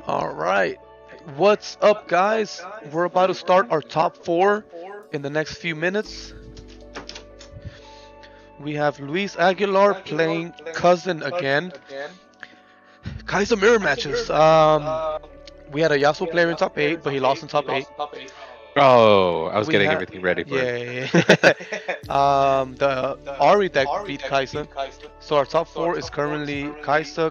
All right. What's up, guys? We're about to start our top four in the next few minutes. We have Luis Aguilar playing Cousin again. Kaiser mirror matches. We had a Yasuo player in top 8, but he lost in top 8. Oh, I was We getting had, everything ready for it. yeah. The Ahri deck beat Kaiser. So our top 4 is currently Kaiser,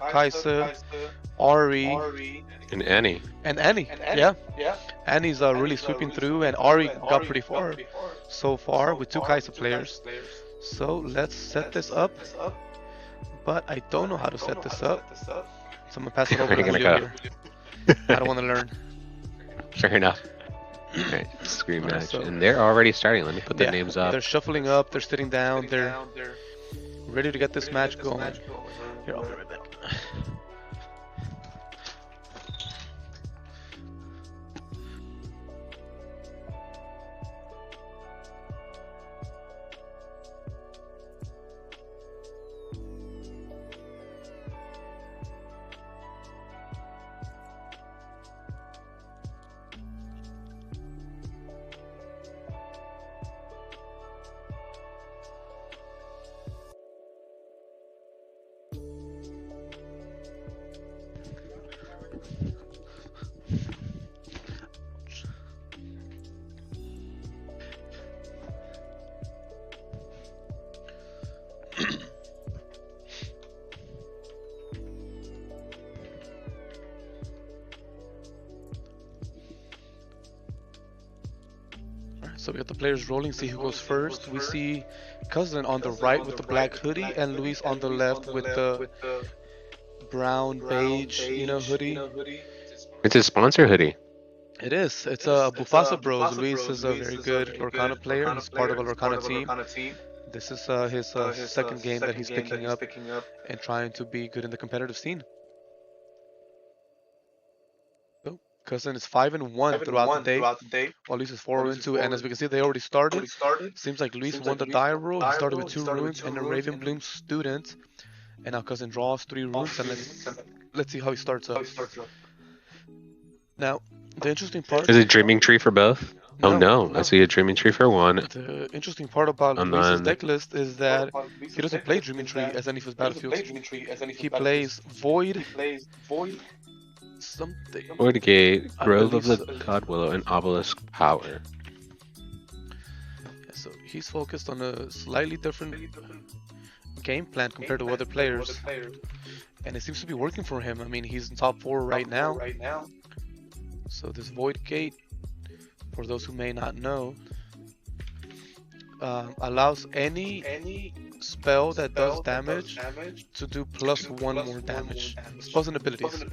Ahri, And Annie. and Annie. Yeah. Annie's really sweeping through, and Ahri got pretty far so far with two Kaiser players. So let's set this up. But I don't know how to set this up. So I'm gonna pass it over to We're gonna Julio go. here. I don't want to learn. Fair enough. Alright, screen Alright, match. so- And they're already starting. Let me put the Yeah, names up. They're shuffling up, they're sitting down, they're ready to get this match going. Here, I'll be right back. So we got the players rolling, see who goes first. We see Cousin on the right with the black hoodie and Luis on the left with the brown beige, hoodie. It's a sponsor hoodie. It is. It's a Bufasa Bros. Luis is a very good Lorcana player. He's part of a Lorcana team. This is his second game that he's picking up and trying to be good in the competitive scene. So, Cousin is 5-1 throughout the day, while Luis is 4-2. And as we can see, they already started. Seems like Luis won the die roll. He started with 2 runes and a Raven Bloom student. And now Cousin draws 3 runes, and let's see how he starts up. Now, the interesting part Is it Dreaming Tree for both? Oh no, I see a Dreaming Tree for one. The interesting part about And Luis's then- deck list is that he doesn't play Dreaming Tree as any of his battlefields. He plays Void, something. Void Gate, I Grove of believe the God Willow, and Obelisk Power. So he's focused on a slightly different game plan compared to other players, and it seems to be working for him. I mean, he's in top 4 right now. So this Void Gate, for those who may not know, allows any spell that does damage to do +1 more damage. Spells and abilities.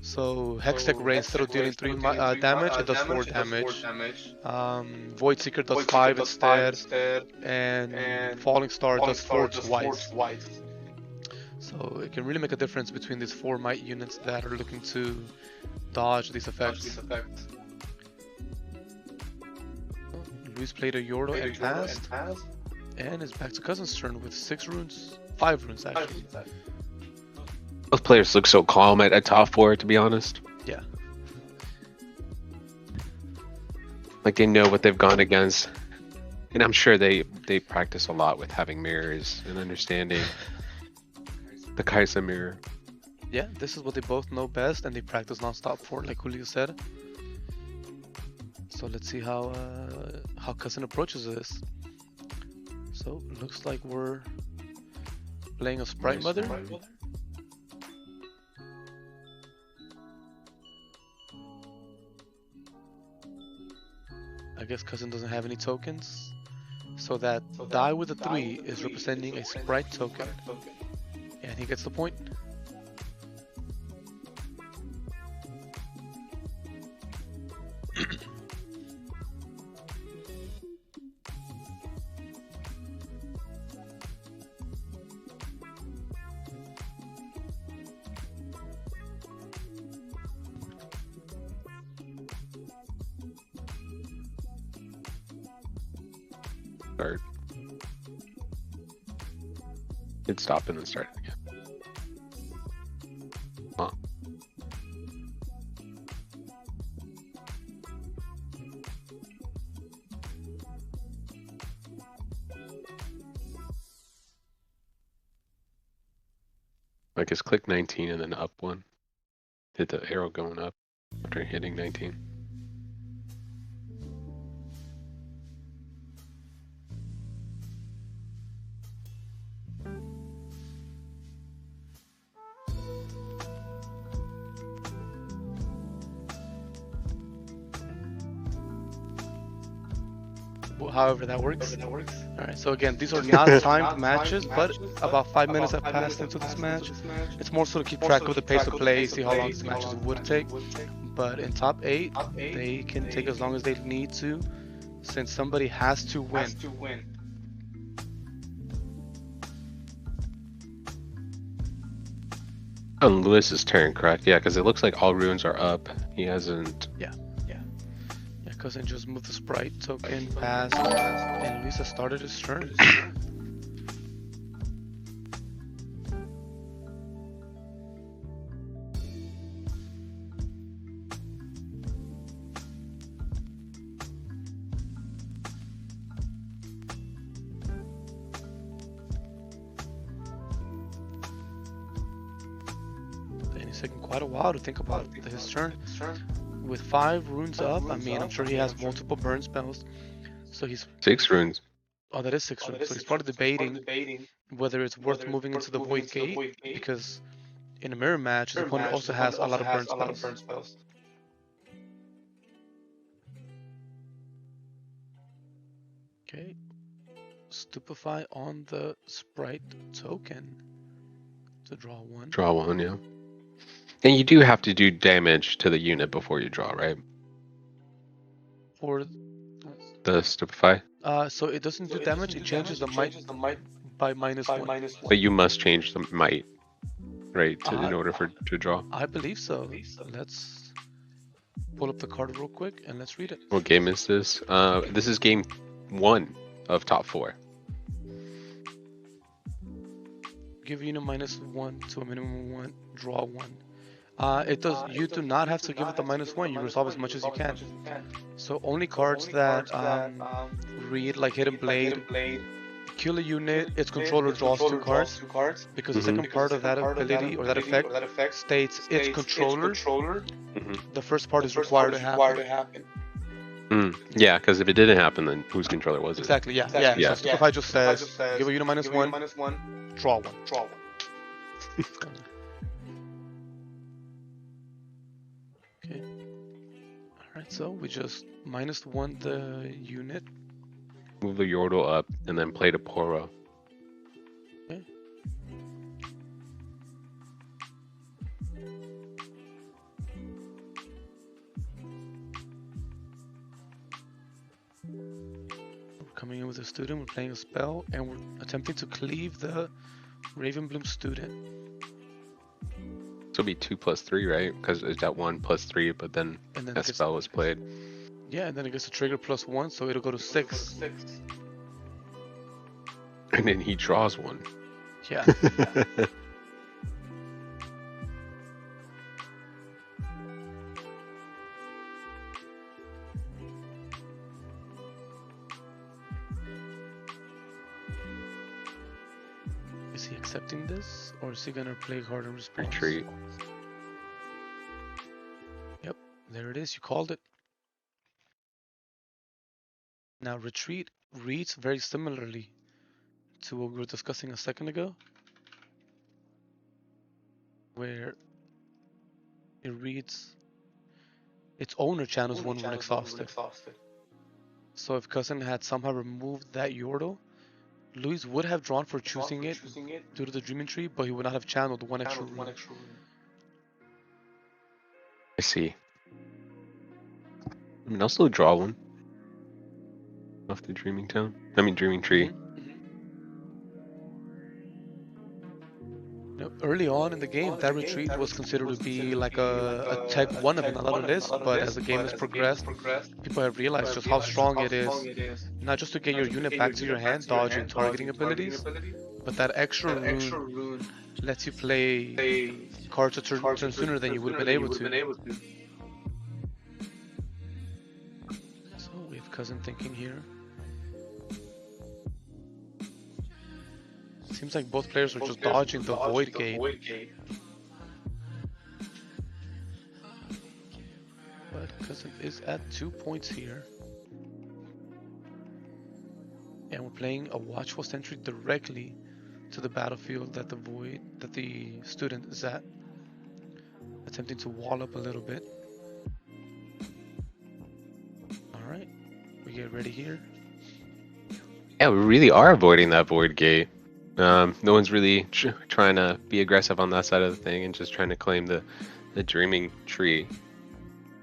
So Hextech Ray, instead of dealing 3 damage, it does 4 damage. Void Seeker does 5 instead, and Falling Star does 4 twice. So it can really make a difference between these 4 might units that are looking to dodge these effects. Luis played a Yordo and passed, and is back to Cousin's turn with 5 runes actually. Both players look so calm at top 4, to be honest. Yeah. Like they know what they've gone against. And I'm sure they practice a lot with having mirrors and understanding the Kaiser mirror. Yeah, this is what they both know best, and they practice non-stop for, like Julio said. So let's see how Cousin approaches this. So looks like we're playing a Sprite Mother. I guess Cousin doesn't have any tokens, so that die with a 3 is representing a Sprite token, and he gets the point. Start. Hit stop and then start again. Huh. Like it's click 19 and then up one. Hit the arrow going up after hitting 19. However that works. Alright, so again, these are not timed matches, but about 5 minutes have passed into this match. It's more so to keep track of the pace of play, see how long these matches would take. But in top 8, they can take as long as they need to, since somebody has to win. On Lewis's turn, correct? Yeah, because it looks like all runes are up. He hasn't. Yeah, cousin just moved the sprite token past, and Luis has started his turn. And he's taking quite a while to think about his turn. With 5 runes up, I mean, I'm sure he has multiple burn spells. So he's 6 runes. Oh, that is 6 runes. So he's probably debating whether it's worth moving into the Void Gate, because in a mirror match, his opponent also has a lot of burn spells. Okay. Stupefy on the sprite token to draw 1. Draw 1, yeah. And you do have to do damage to the unit before you draw, right? For the Stupefy. So it doesn't do damage, it changes the might by -1. But you must change the might, right, in order to draw. I believe so. Let's pull up the card real quick and let's read it. What game is this? This is game 1 of top 4. Give unit -1 to a minimum of 1, draw 1. It does. You do not have to give it the -1. You resolve as much as you can. So only cards that read like Hidden Blade, kill a unit, its controller draws 2 cards, because the second part of that ability or that effect states its controller. The first part is required to happen. Yeah, because if it didn't happen, then whose controller was it? Exactly. Yeah. So Stupefy just says, give a unit -1, draw 1. Okay. Alright, so we just -1 the unit. Move the Yordle up and then play the Poro. Okay. We're coming in with a student, we're playing a spell, and we're attempting to cleave the Ravenbloom student. So it'll be 2 + 3, right? Because it's that 1 + 3, but then that spell was played. Yeah, and then it gets a trigger +1, so it'll go to 6. And then he draws 1. Yeah. Is he accepting this, or is he gonna play hard and response? Retreat. Yep, there it is. You called it. Now retreat reads very similarly to what we were discussing a second ago, where it reads its owner channels 1 when exhausted. So if cousin had somehow removed that Yordle, Luis would have drawn for choosing it due to the Dreaming Tree, but he would not have channeled 1 extra rune. I see. I mean, I'll still draw 1 off the Dreaming Town. I mean, Dreaming Tree. Early on in the game, that retreat was considered to be like a tech 1 of another list, but as the game has progressed, people have realized just how strong it is, not just to get your unit back to your hand, dodging targeting abilities, but that extra rune lets you play cards a turn sooner than you would have been able to. So we have cousin thinking here. Seems like both players are just dodging the void gate. But Cousin is at 2 points here. And we're playing a watchful sentry directly to the battlefield that the student is at. Attempting to wall up a little bit. Alright, we get ready here. Yeah, we really are avoiding that void gate. No one's really trying to be aggressive on that side of the thing and just trying to claim the dreaming tree.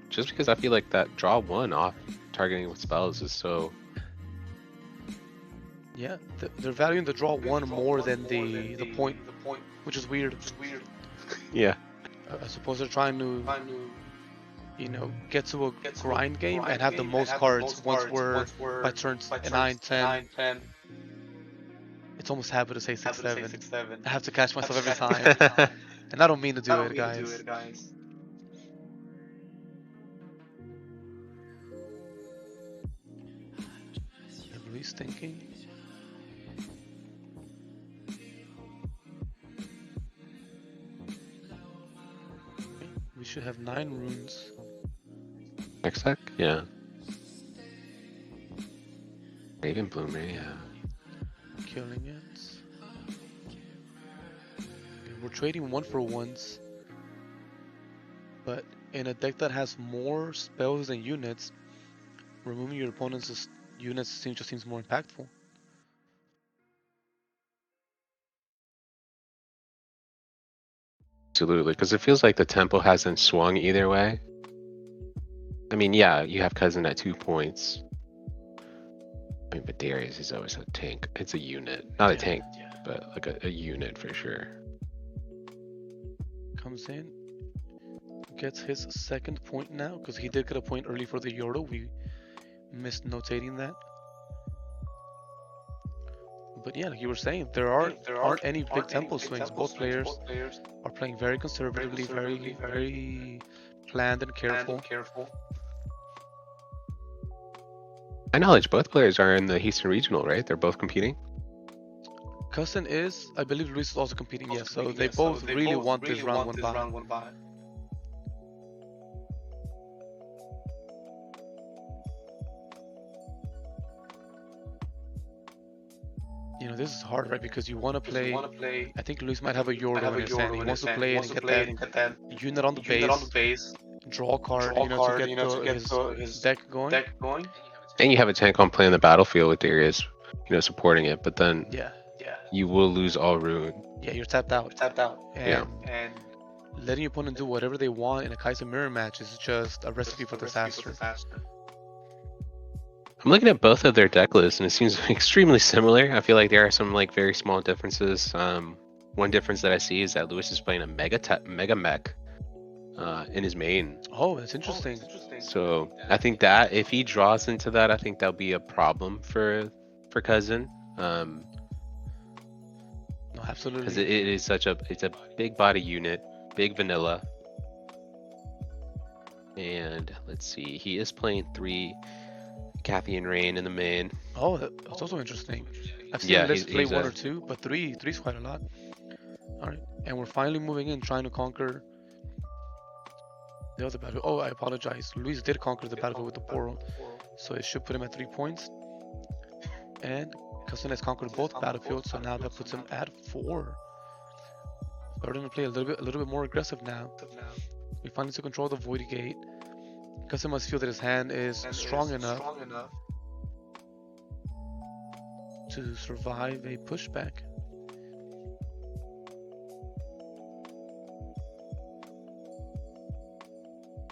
Just because I feel like that draw 1 off targeting with spells is so... Yeah, they're valuing the draw 1 more than the point, which is weird. Yeah. I suppose they're trying to, you know, get to a grind game and have the most cards once we're by turns 9, 10. It's almost habit to say 6, 7. I have to catch myself every time. And I don't mean to do it, guys. Luis thinking. We should have 9 runes. Next deck? Yeah. Raven Bloomer, yeah. Killing it. We're trading 1-for-1s. But in a deck that has more spells than units, removing your opponent's units just seems more impactful. Absolutely, because it feels like the tempo hasn't swung either way. I mean, yeah, you have Cousin at 2 points. I mean, but Darius is always a tank. It's a unit. Not a tank, but like a unit for sure. Comes in, gets his 2nd point now, because he did get a point early for the Yordle. We missed notating that. But yeah, like you were saying, there aren't any big tempo swings. Both players are playing very conservatively, very planned and careful. My knowledge, both players are in the Eastern Regional, right? They're both competing. Cousin is, I believe Luis is also competing, yes. So they both really want this round 1 bye. You know, this is hard, right? Because you want to play. I think Luis might have a Yordle in his hand. He wants to play it and get that unit on the base, draw a card, to get his deck going. And you have a tank on play on the battlefield with Darius, supporting it. But then you will lose all rune. Yeah, you're tapped out. And letting your opponent do whatever they want in a Kaiser mirror match is just a recipe for disaster. I'm looking at both of their deck lists, and it seems extremely similar. I feel like there are some very small differences. One difference that I see is that Luis is playing a mega mech in his main. Oh, that's interesting. So I think that if he draws into that, I think that'll be a problem for Cousin. No, absolutely. Because it is it's a big body unit, big vanilla. And let's see, he is playing 3 Kathy and Rain in the main. Oh, that's also interesting. I've seen Liz play 1 or 2, but 3 is quite a lot. Alright, and we're finally moving in, trying to conquer the other battlefield. Oh, I apologize. Luis did conquer the battlefield with the Poro, so it should put him at 3 points. And Cousin has conquered both battlefields, so now that puts him at 4. Starting to play a little bit more aggressive now. We finally took control of the Void Gate. Cousin must feel that his hand is strong enough to survive a pushback.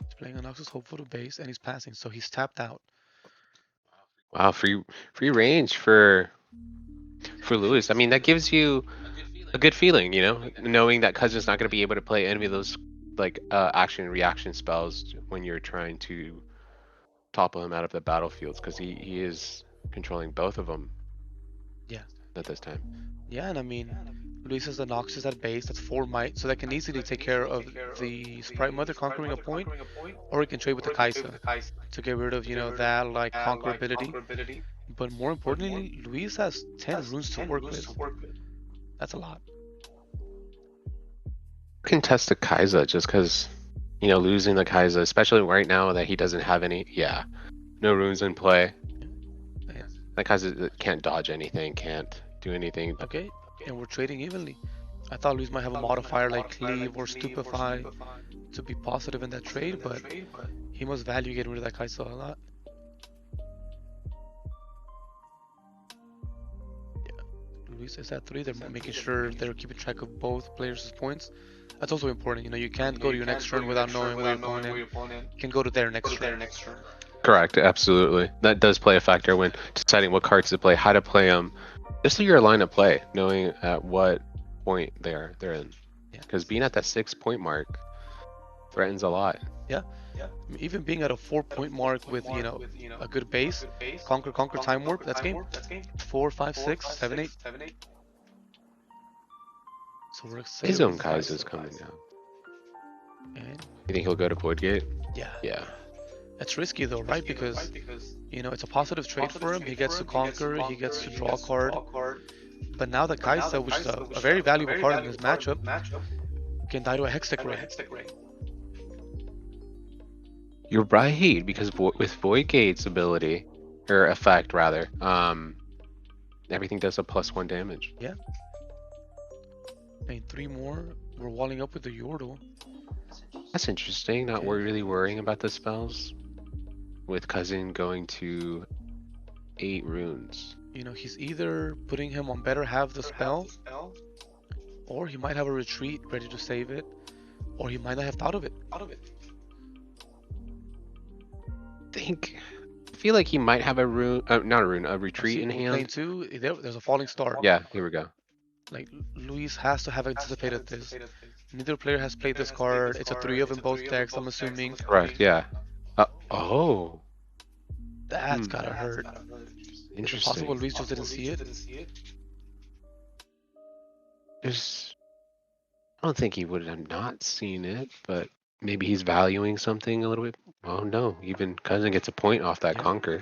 He's playing an Oxus Hopeful to base, and he's passing, so he's tapped out. Wow, free range for Luis. I mean, that gives you a good feeling, knowing that Cousin's not going to be able to play any of those action and reaction spells when you're trying to topple him out of the battlefields, because he is controlling both of them. Yeah. At this time. Yeah, and I mean, Luis has the Noxus at base, that's 4 might, so that can easily take care of the Sprite Mother conquering a point, or he can trade with the Kaisa to get rid of, that conquer ability. But more importantly, Luis has 10 runes to work with. That's a lot. Contest the Kaiser just because, you know, losing the Kaiser, especially right now that he doesn't have any. Yeah, no runes in play. And, That Kaiser can't dodge anything, can't do anything. okay, and we're trading evenly. I thought Luis might have a modifier like Cleave or Stupefy to be positive in that trade, but he must value getting rid of that Kaiser a lot. Yeah, Luis is at 3. They're making sure they're keeping track of both players' points. That's also important. You know, you can't go to your next turn without knowing where your opponent can go to their next turn. Correct, absolutely. That does play a factor when deciding what cards to play, how to play them. Just your line of play, knowing at what point they're in. Because being at that 6-point mark threatens a lot. Yeah. Even being at a 4-point mark with, you know, a good base, conquer, time warp, that's game. 4, 5, 6, 7, 8. So we're excited. His own Kaiser's coming out. And you think he'll go to Void Gate? Yeah. It's risky though, right? Because, you know, it's a positive trade for him. He gets to conquer, he gets to draw a card. But now the Kaiser, which is a very valuable card in this matchup, can die to a Hextech Ray. You're right, because with Void Gate's ability, or effect rather, everything does a +1 damage. Yeah. And 3 more. We're walling up with the Yordle. That's interesting. Not really worrying about the spells. With Cousin going to 8 runes. You know, he's either putting him on better half the spell, or he might have a retreat ready to save it, or he might not have thought of it. I feel like he might have a rune, not a rune, a retreat in hand. Lane 2, there's a falling star. Yeah, here we go. Like, Luis has to have anticipated this. Neither player has played this card. It's a 3 of in both decks, I'm assuming. Correct, yeah. Oh. That's gotta hurt. Interesting. Is it possible Luis just didn't see it? I don't think he would have not seen it, but maybe he's valuing something a little bit. Oh no, even Cousin gets a point off that conquer.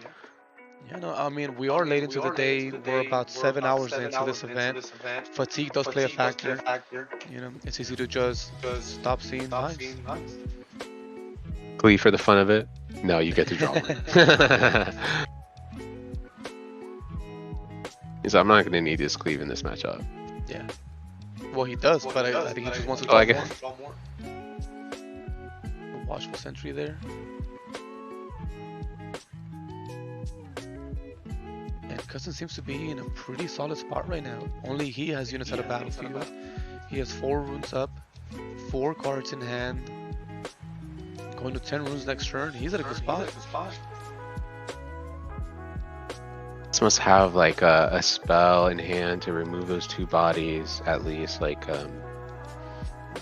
Yeah, no, I mean, we are late into the day. We're about 7 hours into this event. Fatigue does play a factor. You know, it's easy to just stop seeing lines. Glee for the fun of it? No, you get to draw one. So I'm not going to need this cleave in this matchup. Yeah. Well, he does, but I think he just wants to draw more. Watchful sentry there. And Cousin seems to be in a pretty solid spot right now. Only he has units at a battlefield. He has 4 runes up, 4 cards in hand. Going to 10 runes next turn. He's at a good spot. This must have like a spell in hand to remove those 2 bodies at least. Like, I'm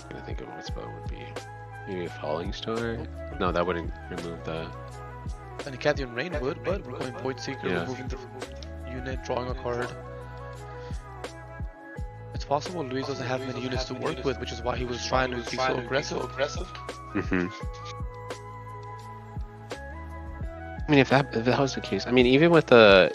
gonna think of what spell would be. Maybe a Falling Star? No, that wouldn't remove the. And Acadian Rain would, but we're going Void Seeker, removing the unit, drawing a card. It's possible Luis doesn't have many units to work with, which is why he was trying to be so aggressive. Mm-hmm. I mean, if that was the case, I mean, even with it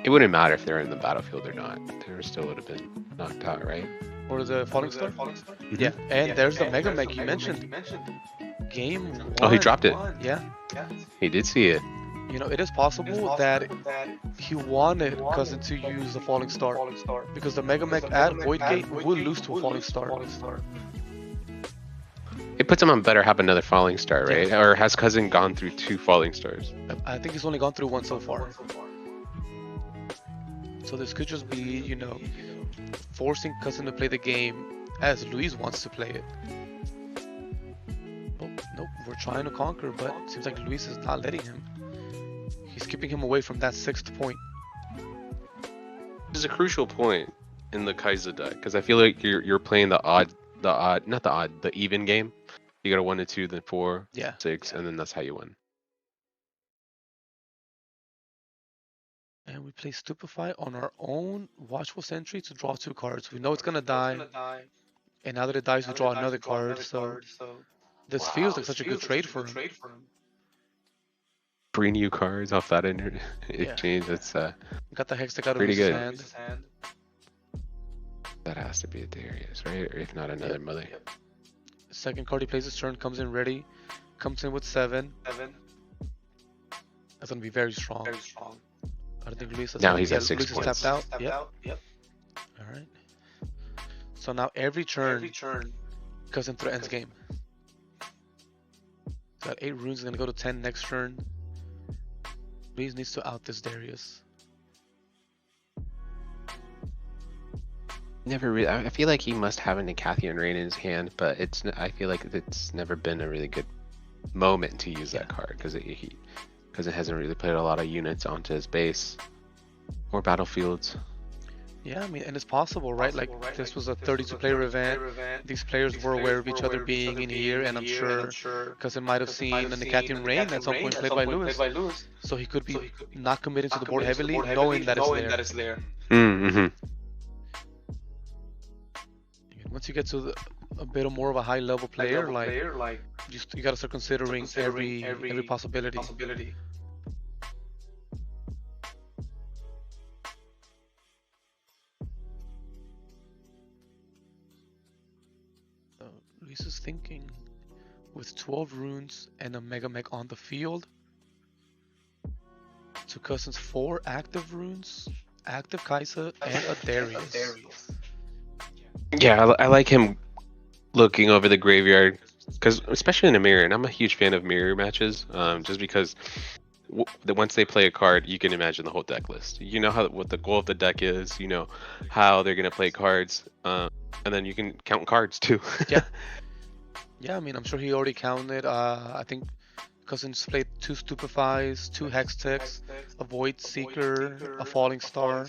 wouldn't matter if they're in the battlefield or not. They still would have been knocked out, right? Or the Falling Star? Mm-hmm. Yeah, and there's the Mega Mech you mentioned. Game 1. Oh, he dropped it. Yeah. He did see it. You know, it is possible that he wanted Cousin to use the Falling Star, because the Mega Mech at Void Gate will lose to a Falling Star. It puts him on better have another Falling Star, right? Yeah. Or has Cousin gone through 2 Falling Stars? I think he's only gone through 1 so far. So this could just be, you know, forcing Cousin to play the game as Luis wants to play it. Nope, we're trying to conquer, but it seems like Luis is not letting him. He's keeping him away from that 6th point. This is a crucial point in the Kaiser deck, because I feel like you're playing the even game. You got a 1 to 2, then 4, 6, and then that's how you win. And we play Stupefy on our own Watchful Sentry to draw 2 cards. We know it's gonna die, and now that it dies, we draw another card. So this feels like such a good trade for him. 3 new cards off that exchange. That's got the Hextech out of pretty his good. hand. That has to be a Darius, right? Or if not, another Mother. Second card he plays his turn, comes in ready, comes in with 7. That's gonna be very strong. I don't think Luis has Now any. he's Yeah, at 6 Luis is points. tapped out. Yep. All right. So now every turn, Cousin threatens game. Got 8 runes. He's gonna go to 10 next turn. Luis needs to out this Darius. Never really. I feel like he must have an Icathian Rain in his hand, but I feel like it's never been a really good moment to use that card because it hasn't really played a lot of units onto his base or battlefields. Yeah, I mean, and it's possible, right? Like this was a 32-player event. These players were aware of each other being in here, and I'm sure Cousin might have seen an Icathian Rain at some point played by Lewis, so he could be not committing to the board heavily, knowing that it's there. Mm-hmm. Once you get to a bit more of a high-level player, like you gotta start considering every possibility. Luis is thinking with 12 runes and a Mega Mech on the field. To Cousin's 4 active runes, active Kaisa, and a Darius. Yeah, I like him looking over the graveyard, because especially in a mirror, and I'm a huge fan of mirror matches, just because once they play a card, you can imagine the whole deck list. You know what the goal of the deck is. You know how they're gonna play cards, and then you can count cards too. Yeah. I mean, I'm sure he already counted. I think Cousin's played 2 Stupefies, 2 Hextechs, a Void Seeker, a Falling Star.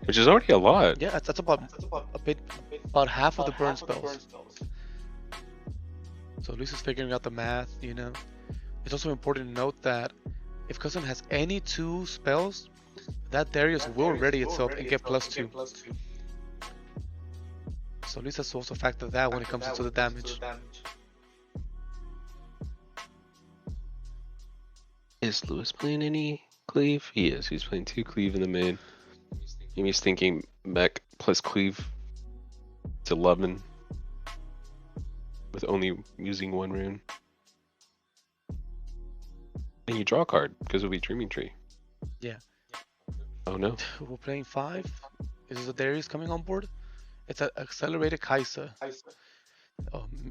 Which is already a lot. Yeah, that's about half of the burn spells. So Luis is figuring out the math, you know. It's also important to note that if Cousin has any 2 spells, that Darius will ready itself and get +2. So Luis has to also factor that when it comes into the damage. Is Lewis playing any cleave? He is. He's playing 2 cleave in the main. He's thinking mech plus cleave. It's 11 with only using 1 rune. And you draw a card because it'll be Dreaming Tree. Yeah. Oh no. We're playing 5. Is the Darius coming on board? It's an accelerated Kaisa.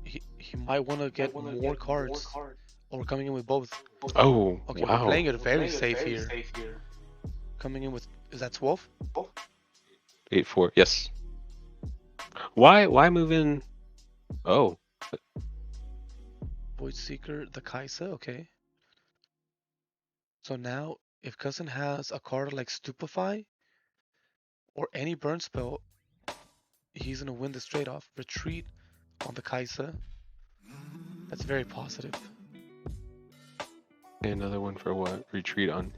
He might want to get more cards. Or coming in with both. Oh, okay, wow. We're playing it very safe here. Coming in with, is that 12? 8-4, yes. Why move in? Oh. Void Seeker, the Kaisa, okay. So now, if Cousin has a card like Stupefy, or any burn spell, he's gonna win this trade-off. Retreat on the Kaisa. That's very positive. Another one for what? Retreat on.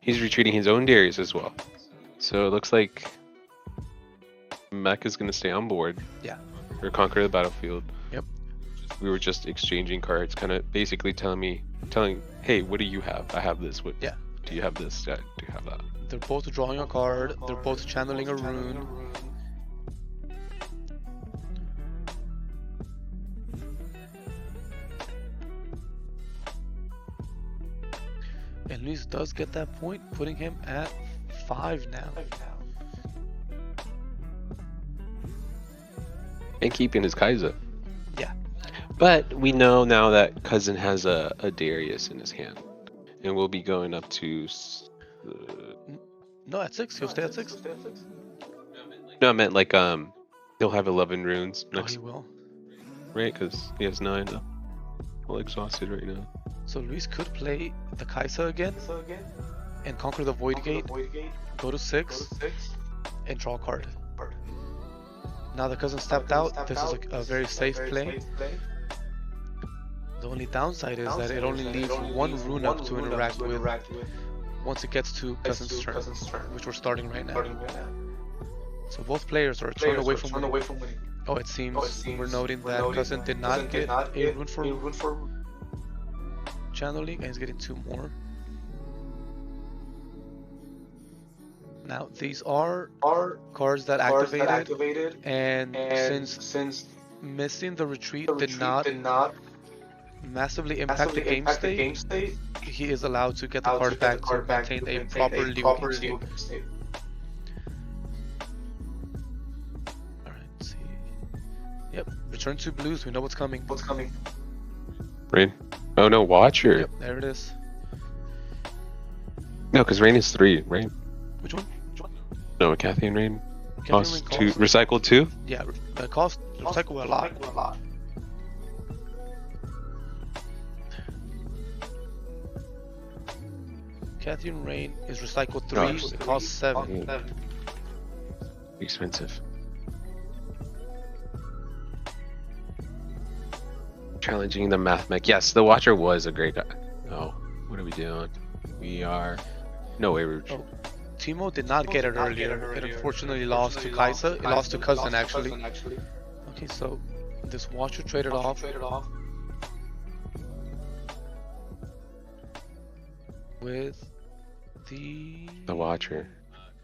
He's retreating his own Darius as well. So it looks like Mech is going to stay on board. Yeah. Or conquer the battlefield. Yep. We were just exchanging cards, kind of basically telling, hey, what do you have? I have this. What? Yeah. Do you have this? Yeah, do you have that? They're both drawing a card. They're both channeling a rune. And Luis does get that point, putting him at 5 now. And keeping his Kaisa. Yeah. But we know now that Cousin has a Darius in his hand. And we'll be going up to... No, at 6. He'll stay at 6. No, I meant like, he'll have 11 runes next. Oh, he will. Right, because he has 9. All exhausted right now. So Luis could play the Kaisa again and conquer the Void Gate, go to 6, and draw a card. Now the Cousin stepped out. This is a very safe play. The only downside is that it only leaves 1 rune up to interact with once it gets to Cousin's turn, which we're starting right now. So both players are a turn away from winning. Oh, it seems we're noting that Cousin did not get a rune for channeling, and he's getting 2 more. Now these are cards that activated, and since missing the retreat did not massively impact the game state, he is allowed to get the card back to maintain a proper legal game state. Alright, let's see. Yep, return 2 blues, we know what's coming. Rain. Oh no, Watcher. Yep, there it is. No, because Rain is 3, right? Which one? No, Cathy and Rain. Cathy and Rain Cost 2, recycle 2? Yeah, cost recycle a lot. Cathy and Rain is recycle 3, it costs 7. Expensive. Challenging the math mech. Yes, the Watcher was a great. Oh, what are we doing? We are. No way, we're. Oh, Timo did not get it earlier. It unfortunately lost to Kaisa. It lost to Cousin actually. Okay, so this Watcher traded off. With the Watcher.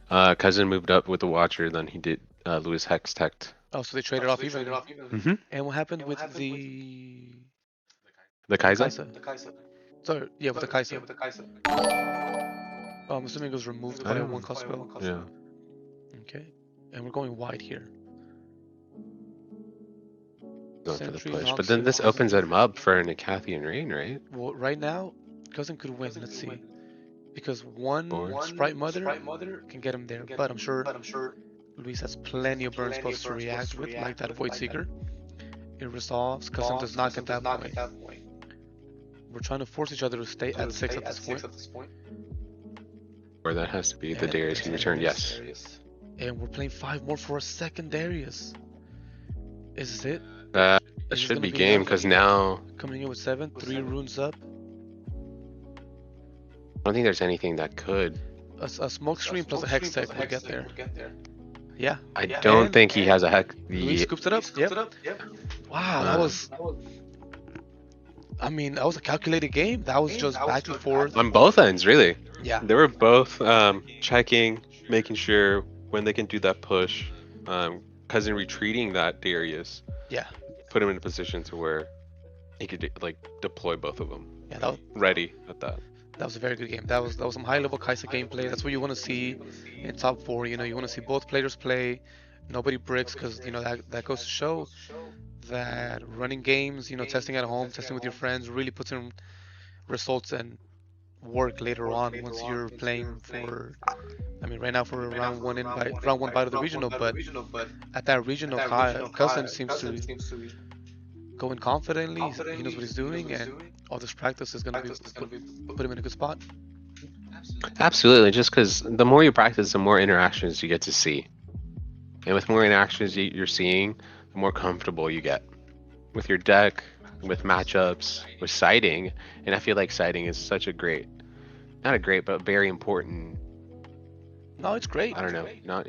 Cousin moved up with the Watcher, then he did Lewis Hex Tech. Oh, so they traded off even. Mm-hmm. And what happened with the Kaisa? Sorry, yeah, with the Kaisa. Oh, I'm assuming it was removed by a 1-cost spell. Yeah. Okay, and we're going wide here. Going for the push, but then this opens him up for an Cathy and Rain, right? Well, right now, Cousin could win. Let's see, because one Sprite Mother can get him there, but I'm sure Luis has plenty of burn spells to react with, like that Void Seeker. It resolves. Cousin does not get that point. We're trying to force each other to stay at 6 at this point. Or that has to be the Darius can return, yes. And we're playing 5 more for a second Darius. Is it? That should be game, because now... Coming in with 7, 3 runes up. I don't think there's anything that could. A smoke screen plus a hex tech would get there. Yeah. I don't think he has a hex. He scoops it up. Yep. Wow, that was. I mean, that was a calculated game. That was just back and forth. On both ends, really. Yeah. They were both checking, making sure when they can do that push. Cousin retreating that Darius. Yeah. Put him in a position to where he could like deploy both of them. Yeah, that was, ready at that. That was a very good game. That was some high level Kaisa gameplay. That's what you want to see in top 4. You know, you want to see both players play. Nobody bricks, because you know that goes to show that running games, you know, testing at home, testing with your friends, really puts in results and work later on once you're playing for. I mean, right now for round one bite of the regional, but at that regional, Cousin seems to go in confidently. He knows what he's doing, and all this practice is gonna put him in a good spot. Absolutely, just because the more you practice, the more interactions you get to see, and with more interactions you're seeing, the more comfortable you get with your deck, with matchups, with siding. And I feel like siding is such a great, not a great, but very important. No, it's great. I don't know, not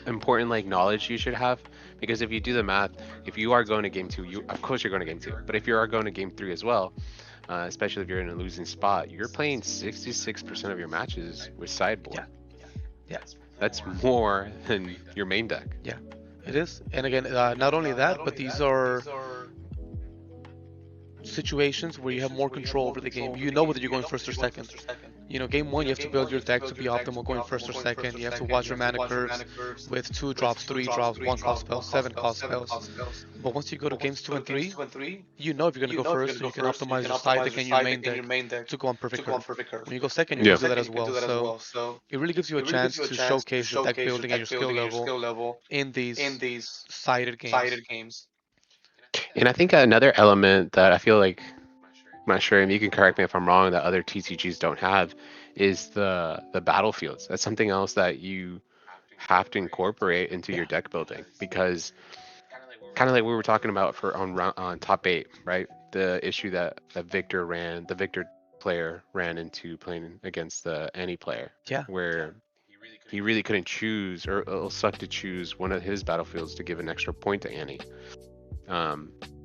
important like knowledge you should have, because if you do the math, if you are going to game 2, of course you're going to game 2, but if you are going to game 3 as well, especially if you're in a losing spot, you're playing 66% of your matches with sideboard. Yeah. That's more than your main deck. Yeah, it is. And again, not only that, but these are situations where you have more control over the game. You know whether you're going first or second. You know, game 1 you have to build your deck to be optimal going first or second. You have to watch your mana curves with 2 drops, 3 drops, 1-cost spells, 7-cost spells. But once you go to games 2 and 3, you know if you're going to go first, so you can optimize your side deck and your main deck to go on perfect curve. When you go second, you can do that as well. So it really gives you a chance to showcase your deck building and your skill level in these sided games. And I think another element that I feel like, I'm not sure, and you can correct me if I'm wrong, that other TCGs don't have, is the battlefields. That's something else that you have to incorporate into your deck building, because kind of like we were talking about on top 8, right? The issue that the Victor player ran into playing against the any player, where he really couldn't choose, or it'll suck to choose one of his battlefields to give an extra point to Annie.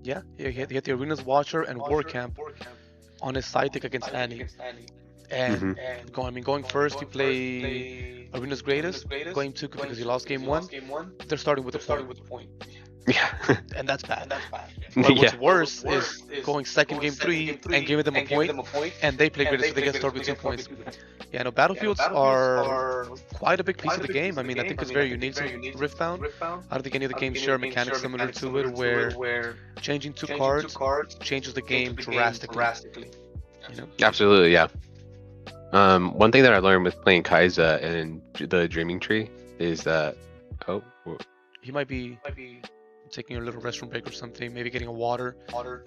He had the Arena's Watcher and War Camp on his side deck against Annie. And going first, you play Arena's Greatest. Going 2 because you lost game 1. They're starting with a point. Yeah. And that's bad. But what's Yeah. worse is going second game 3 and giving them a point, and they play Greatest, so they get started with 2 points. Yeah, no, battlefields are quite a big piece of the game. I mean, I think it's very unique to Riftbound. I don't think any of the games share mechanics similar to it, where changing 2 cards changes the game drastically. You know? Absolutely, yeah. One thing that I learned with playing Kaiza and the Dreaming Tree is that he might be taking a little restroom break or something, maybe getting a water.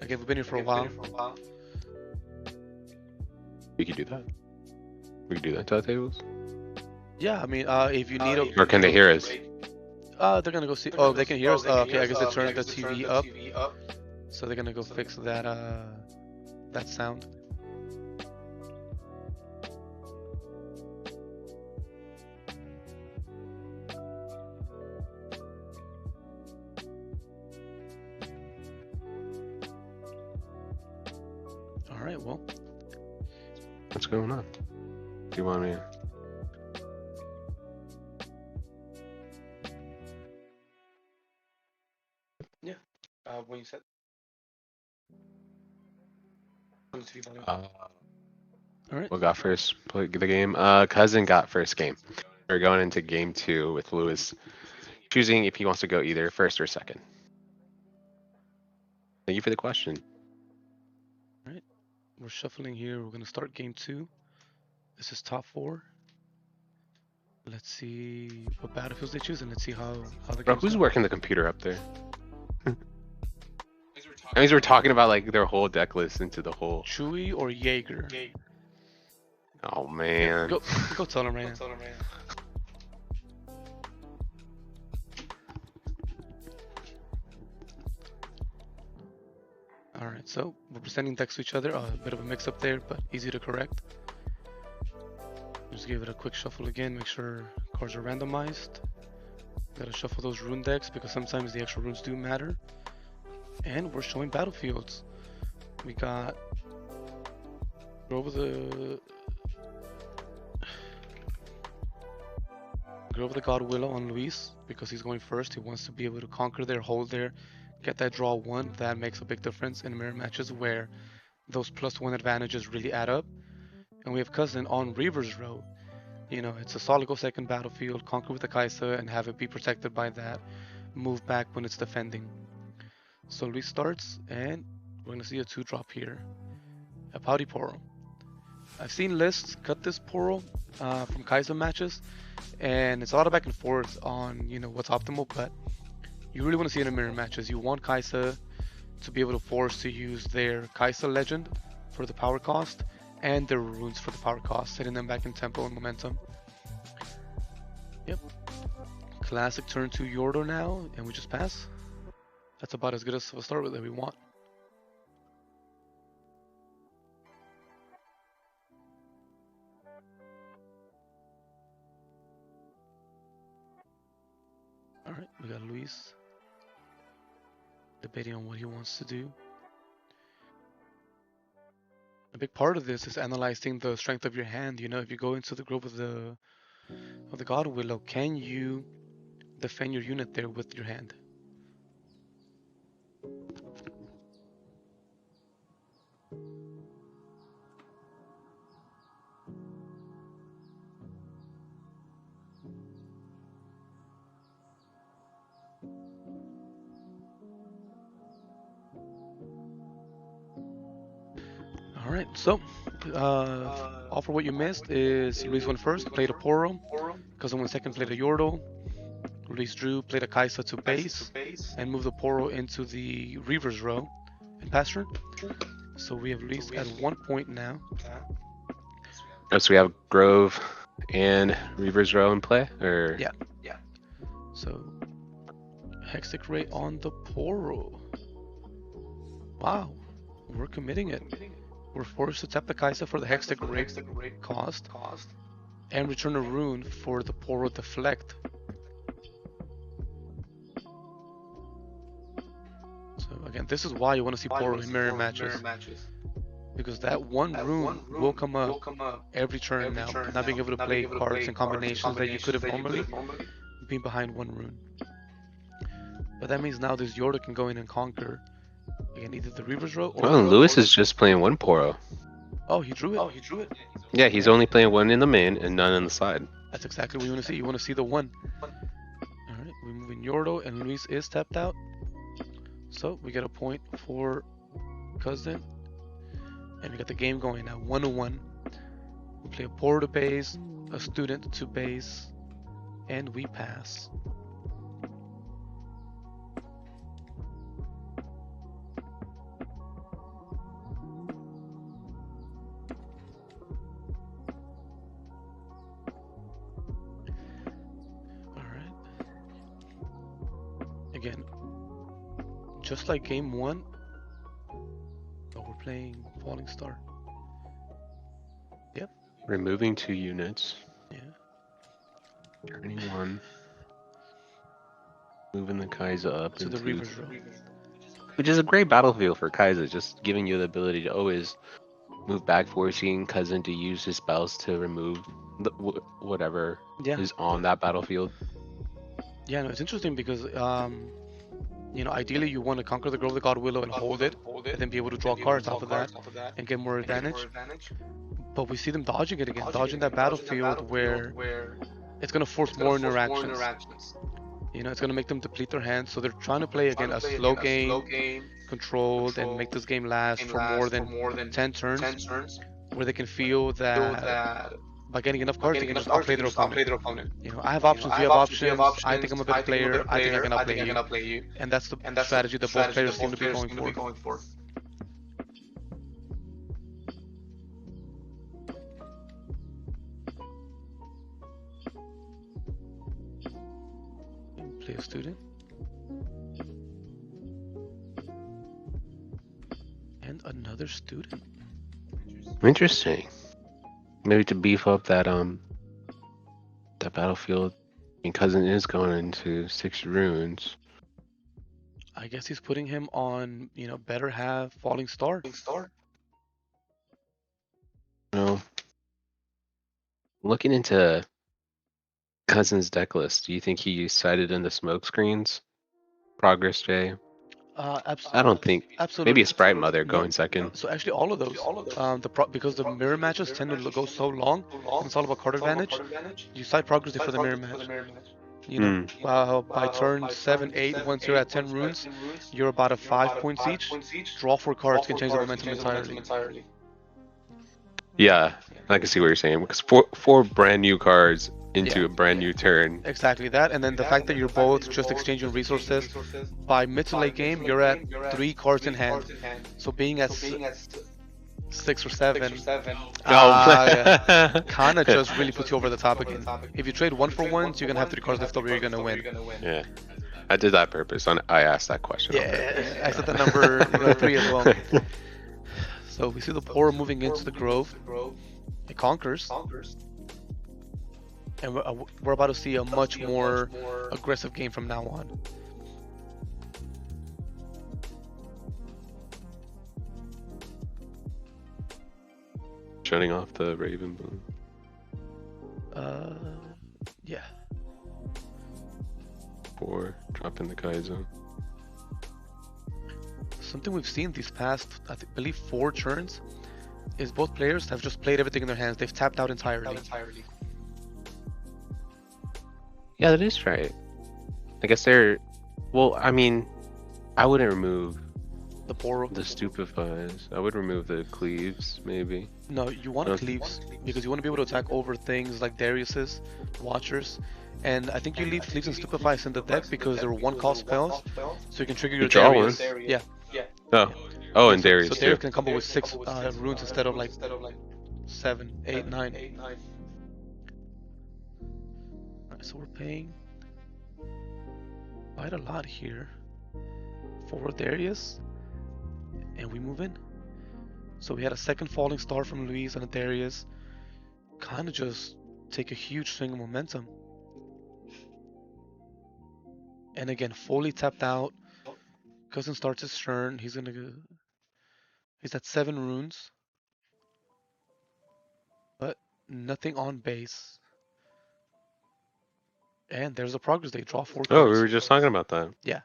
Again, we've been here for a while. We could do that. We could do that to the tables. Yeah, I mean, if you need or can they hear us? They're gonna go see. Oh, they can hear us. Okay, I guess they turned the TV up, so they're gonna go fix that that sound. All right, well. What's going on? Do you want me? Yeah. When you said. All right. What got first? Play the game. Cousin got first game. We're going into game 2 with Lewis choosing if he wants to go either first or second. Thank you for the question. All right. We're shuffling here. We're gonna start game 2. This is top 4. Let's see what battlefields they choose, and let's see how the. Bro, who's working the computer up there? That means we're talking about like their whole deck list into the whole. Chewy or Jaeger? Oh man. Go tell him right now. All right, so we're presenting decks to each other. A bit of a mix-up there, but easy to correct. Just give it a quick shuffle again. Make sure cards are randomized. Gotta shuffle those rune decks because sometimes the extra runes do matter. And we're showing battlefields. We got Grove of the God Willow on Luis because he's going first. He wants to be able to conquer there, hold there, get that draw 1. That makes a big difference in mirror matches where those +1 advantages really add up. And we have Cousin on Reaver's Row. You know, it's a solid go second battlefield, conquer with the Kaisa, and have it be protected by that. Move back when it's defending. So Luis starts, and we're going to see a 2-drop here. A Pouty Poro. I've seen lists cut this Poro from Kaisa matches, and it's a lot of back and forth on, you know, what's optimal, but you really want to see it in mirror matches. You want Kaisa to be able to force to use their Kaisa Legend for the power cost, and their runes for the power cost, setting them back in tempo and momentum. Yep. Classic turn 2 Yordo now, and we just pass. That's about as good as a start with that we want. Alright, we got Luis debating on what he wants to do. A big part of this is analyzing the strength of your hand. You know, if you go into the group of the God Willow, can you defend your unit there with your hand? Alright, so all for what you missed is Luis went first, played a Poro. Cousin went second, played a Yordle. Luis drew, played a Kaisa to base, and moved the Poro into the Reaver's Row and passed turn. So we have Luis at 1 point now. Oh, so we have Grove and Reaver's Row in play, or yeah. So Hextech Ray on the Poro. Wow, we're committing it. We're forced to tap the Kaisa for the Hextech Ray cost and return a rune for the Poro Deflect. So again, this is why you want to see Poro in mirror matches. because that one rune will come up every turn now, not being able to play cards and combinations that you could have normally being behind one rune. But that means now this Yorda can go in and conquer again either the Reaver's Row or Oh, the. Lewis is just playing one Poro. Oh, he drew it. Yeah, he's only playing one in the main and none on the side. That's exactly what you want to see. You want to see the one. All right, we move in Yordo, and Luis is tapped out. So we get a point for Cousin, and we got the game going now. 1-1. We play a Poro to base, a student to base, and we pass. Again, just like game one, but we're playing Falling Star. Yep. Removing 2 units. Yeah. Turning 1. Moving the Kaiser up to the Reaver's Row. Which is a great battlefield for Kaiser, just giving you the ability to always move back, forcing Cousin to use his spells to remove the, whatever is on that battlefield. Yeah, no, it's interesting because you know, ideally you want to conquer the Grove of the God Willow and hold it, and then be able to draw cards off of that and get more advantage. But we see them dodging it again, dodging that battlefield where it's going to force more interactions. You know, it's going to make them deplete their hands, so they're trying to play again a slow game, controlled, and make this game last for more than 10 turns, where they can feel that by getting enough cards, they can just outplay their opponent. You know, I have options, you have options, I think I'm a better player, I think I can outplay you. And that's the strategy that both players seem to be going for. Play a student. And another student. Interesting. Maybe to beef up that that battlefield. And Cousin is going into 6 runes. I guess he's putting him on, you know, better have Falling Star. Well, looking into Cousin's deck list, do you think he cited in the smoke screens? Progress J? Absolutely. I don't think. Absolutely. Maybe a Sprite Mother going second. So actually, all of those, because the mirror matches tend to go so long, and it's all about card advantage. You side progress for the mirror match. You know, by turn 7, 8, once you're at 10 runes, you're about a 5 points each. Draw 4 cards can change the momentum entirely. Yeah, I can see what you're saying, because four brand new cards into a brand new turn. Exactly that, and then the fact that you're both just exchanging resources. By mid to late game, you're at 3 cards in hand. So being at 6 or 7, kind of just really puts you over the top again. If you trade 1-for-1s, you're gonna have 3 cards left over. You're gonna win. Yeah, I did that on purpose. I asked that question. Yeah, I said the number 3 as well. So we see the Poro moving into the Grove. It conquers. And we're about to see a much more aggressive game from now on. Shutting off the Raven Boom. Yeah. 4, dropping the Kaizo. Something we've seen these past, I believe, 4 turns, is both players have just played everything in their hands. They've tapped out entirely. Yeah, that is right. I guess they're... Well, I mean, I wouldn't remove the Poro, the Stupefies. I would remove the Cleaves, maybe. No, you want Cleaves because you want to be able to attack over things like Darius's, Watchers. And I think you leave Cleaves and Stupefies in the deck because they're 1-cost spells, so you can trigger your Darius. Yeah. Oh, and Darius. So Darius can combo with 6 runes instead of like 7, 8, 9. Alright, so we're paying quite a lot here for Darius, and we move in. So we had a second Falling Star from Luis and a Darius. Kind of just take a huge swing of momentum. And again, fully tapped out. Cousin starts his turn. He's at 7 runes. nothing on base. And there's the progress. They draw 4 Oh, cards. we were just talking about that. Yeah.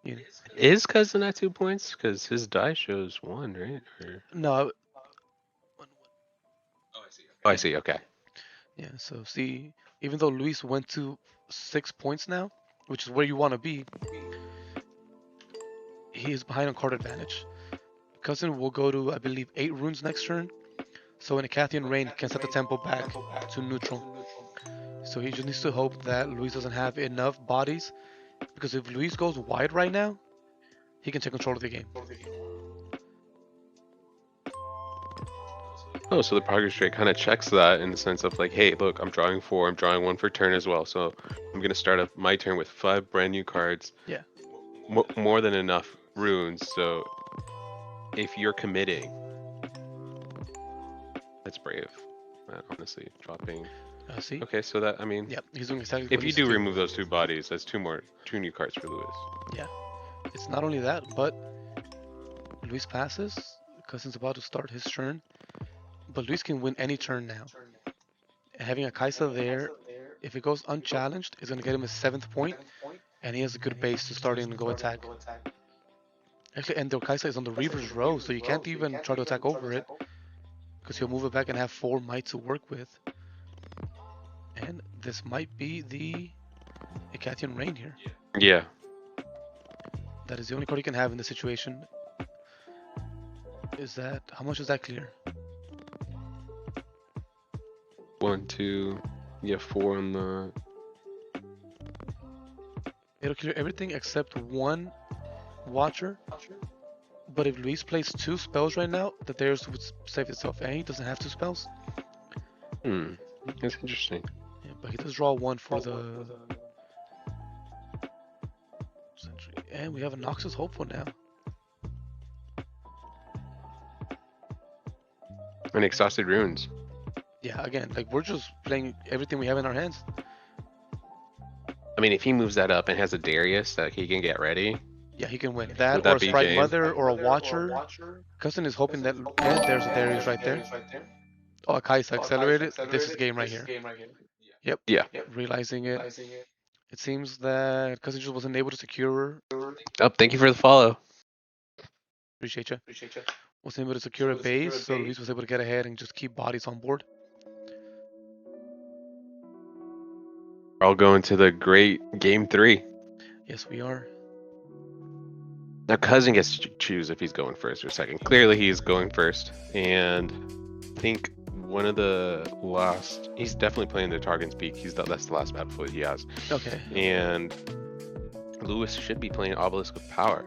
You know, Is cousin at 2 points? Because his die shows 1, right? Or... no. Oh, I see. Okay. Yeah. So see, even though Luis went to 6 points now, which is where you want to be, he is behind on card advantage. Cousin will go to, I believe, 8 runes next turn. So an Icathian Rain can set the tempo back to neutral. So he just needs to hope that Luis doesn't have enough bodies, because if Luis goes wide right now, he can take control of the game. Oh, so the progress rate kind of checks that in the sense of like, hey, look, I'm drawing 4, I'm drawing 1 for turn as well. So I'm gonna start up my turn with 5 brand new cards. Yeah. More than enough runes. So if you're committing, that's brave. Honestly, dropping. See? Okay, so that, I mean, Yep, he's doing exactly if what you he's do doing. remove those 2 bodies, that's 2 new cards for Lewis. Yeah. It's not only that, but Luis passes. Cousin's about to start his turn. But Luis can win any turn now. Having a Kaisa there, if it goes unchallenged, is going to get him a 7th point, and he has a good base to start in and go attack. Actually, and the Kaisa is on the Reaver's row, so you can't even try to attack over it, because he'll move it back and have 4 might to work with. And this might be the Icathian Rain here. Yeah. That is the only card you can have in this situation. Is that, how much does that clear? 1, 2, yeah, 4 on the... It'll clear everything except 1 Watcher. But if Luis plays 2 spells right now, the theirs would save itself, and he doesn't have 2 spells. That's interesting. Yeah, but he does draw 1 for the Sentry. And we have a Noxus Hopeful now. And exhausted runes. Yeah, again, like we're just playing everything we have in our hands. I mean, if he moves that up and has a Darius that he can get ready. Yeah, he can win that, Would that or a be Sprite game? Mother, or a Watcher. Cousin is hoping that, and there's a Darius right there. Oh, a Kaisa accelerated. This is game right here. Yep. Yeah. Realizing it. It seems that Cousin just wasn't able to secure. Oh, thank you for the follow. Appreciate you. Wasn't able to secure a base, so Luis was able to get ahead and just keep bodies on board. I'll go into the great game 3. Yes, we are. Now, Cousin gets to choose if he's going first or second. Clearly, he's going first. And I think one of the last... He's definitely playing the Targon's Peak. That's the last battlefield he has. Okay. And Lewis should be playing Obelisk of Power.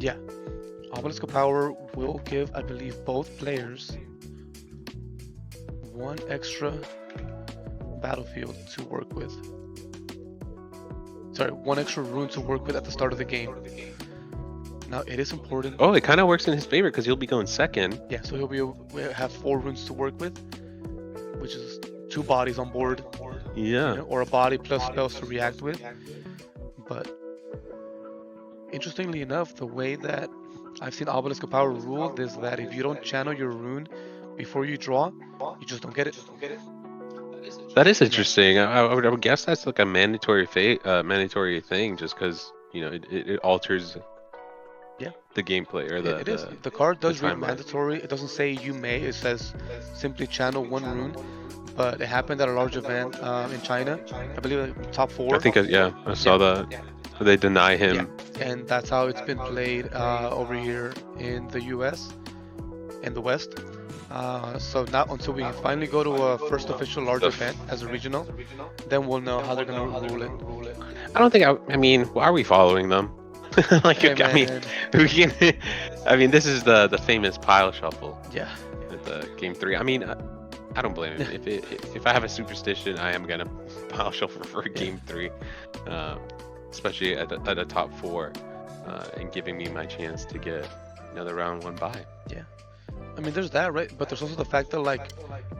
Yeah. Obelisk of Power will give, I believe, both players 1 extra battlefield to work with. Sorry, 1 extra rune to work with at the start of the game. Now, it is important. Oh, it kind of works in his favor because he'll be going second. Yeah, so he'll be able to have 4 runes to work with, which is 2 bodies on board. Yeah. You know, or a body plus spells to react with. But interestingly enough, the way that I've seen Obelisk of Power ruled is that if you don't channel your rune before you draw, you just don't get it. That is interesting. I would guess that's like a mandatory thing, just because it alters the gameplay or the. It is. The card does read timeline. mandatory. It doesn't say you may. It says simply channel 1 rune. But it happened at a large event in China. I believe like, top 4. I think I saw that. They deny him. Yeah. And that's how it's been played over here in the US and the West. So now until we finally go to a first official large event as a regional, then we'll know how they're gonna rule it. I don't think I mean, why are we following them? Like, Hey, I mean, man. we can. I mean, this is the famous pile shuffle. Yeah. At the game 3. I mean, I don't blame him. If I have a superstition, I am gonna pile shuffle for game 3, especially at a top 4, and giving me my chance to get another round 1 bye. Yeah. I mean, there's that, right? But there's also the fact that, like,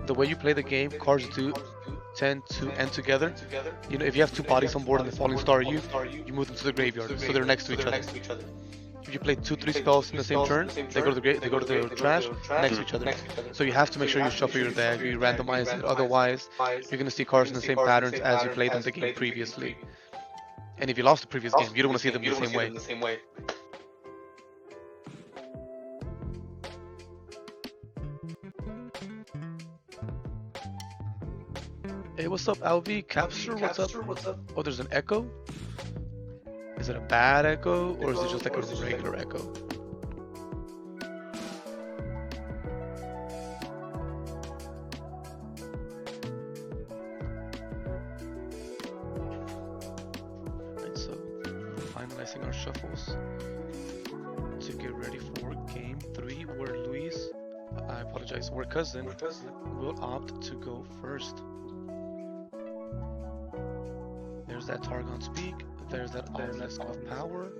the way you play the game, cards do tend to end together. You know, if you have 2 bodies on board and the Falling Star you move them to the graveyard, so they're next to each other. you play 2-3 spells in the same turn, they go to the trash next to each other. So you have to make sure you shuffle your deck, you randomize it. Otherwise, you're gonna see cards in the same patterns as you played them the game previously. And if you lost the previous game, you don't want to see them the same way. Hey, what's up, LV? Capture, what's up? Oh, there's an echo? Is it a bad echo, or is it just like a regular echo? Right, so finalizing our shuffles to get ready for game 3, where where Cousin will opt to go first. There's that Targon Speak. There's that Obelisk of Power.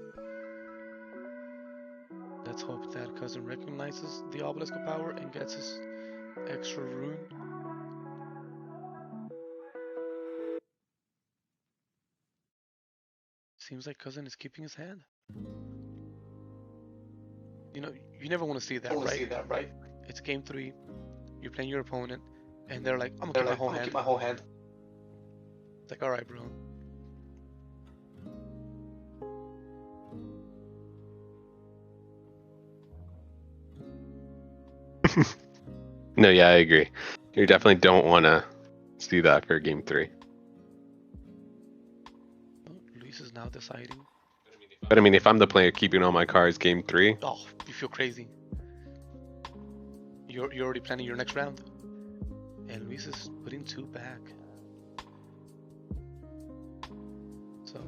Let's hope that Cousin recognizes the Obelisk of Power and gets his extra rune. Seems like Cousin is keeping his hand. You know, you never want to see that, right? It's game 3. You're playing your opponent, and they're like, I'm gonna keep my whole hand. It's like, alright, bro. No, yeah, I agree. You definitely don't want to see that for game 3. Luis is now deciding. But I mean, if I'm the player keeping all my cards game 3. Oh, you feel crazy. You're already planning your next round. And Luis is putting 2 back. So,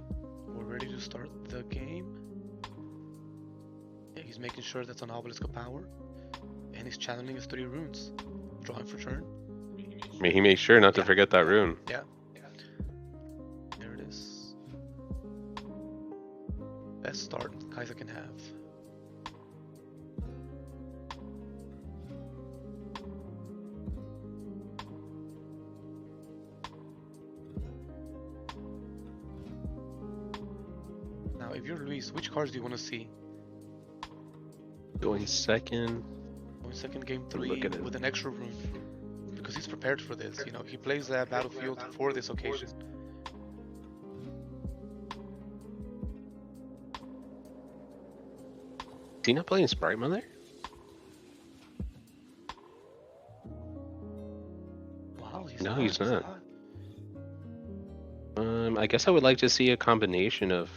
we're ready to start the game. Yeah, he's making sure that's an Obelisk of Power. And he's channeling his 3 runes. Drawing for turn. I mean, he made sure not to forget that rune. Yeah. There it is. Best start Kaiser can have. Now, if you're Luis, which cards do you want to see? Going second. Second game 3 with an extra rune, because he's prepared for this. You know, he plays that battlefield for this occasion. Is he not playing Sprite Mother? Wow, he's not. I guess I would like to see a combination of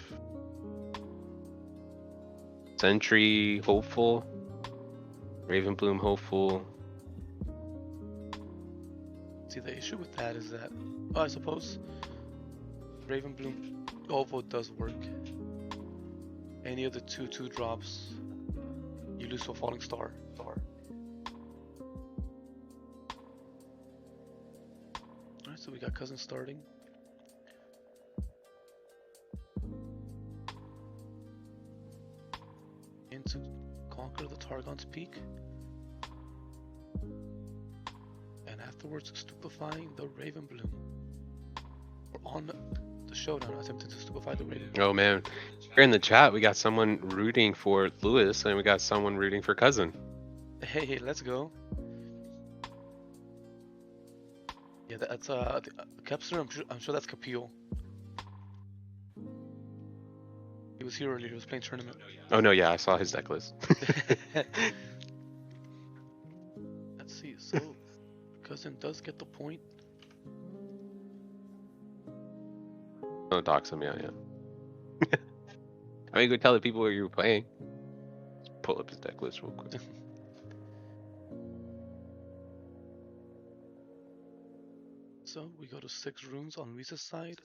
Sentry, Hopeful, Ravenbloom, Hopeful. See, the issue with that is that, I suppose Ravenbloom Hopeful does work. Any of the 2/2 drops, you lose to a Falling Star. Alright, so we got Cousin starting. Into conquer the Targon's Peak, and afterwards stupefying the Ravenbloom. We're on the showdown, attempting to stupefy the Ravenbloom. Oh man, here in the chat we got someone rooting for Lewis, and we got someone rooting for Cousin. Hey, let's go. Yeah, that's Kepster. I'm sure that's Capil. He was here earlier. He was playing tournament. Oh no, yeah, I saw his deck list. Let's see. So, Cousin does get the point. Don't dox him, yeah. I mean, go tell the people where you were playing. Let's pull up his deck list real quick. So we go to 6 runes on Luis's side.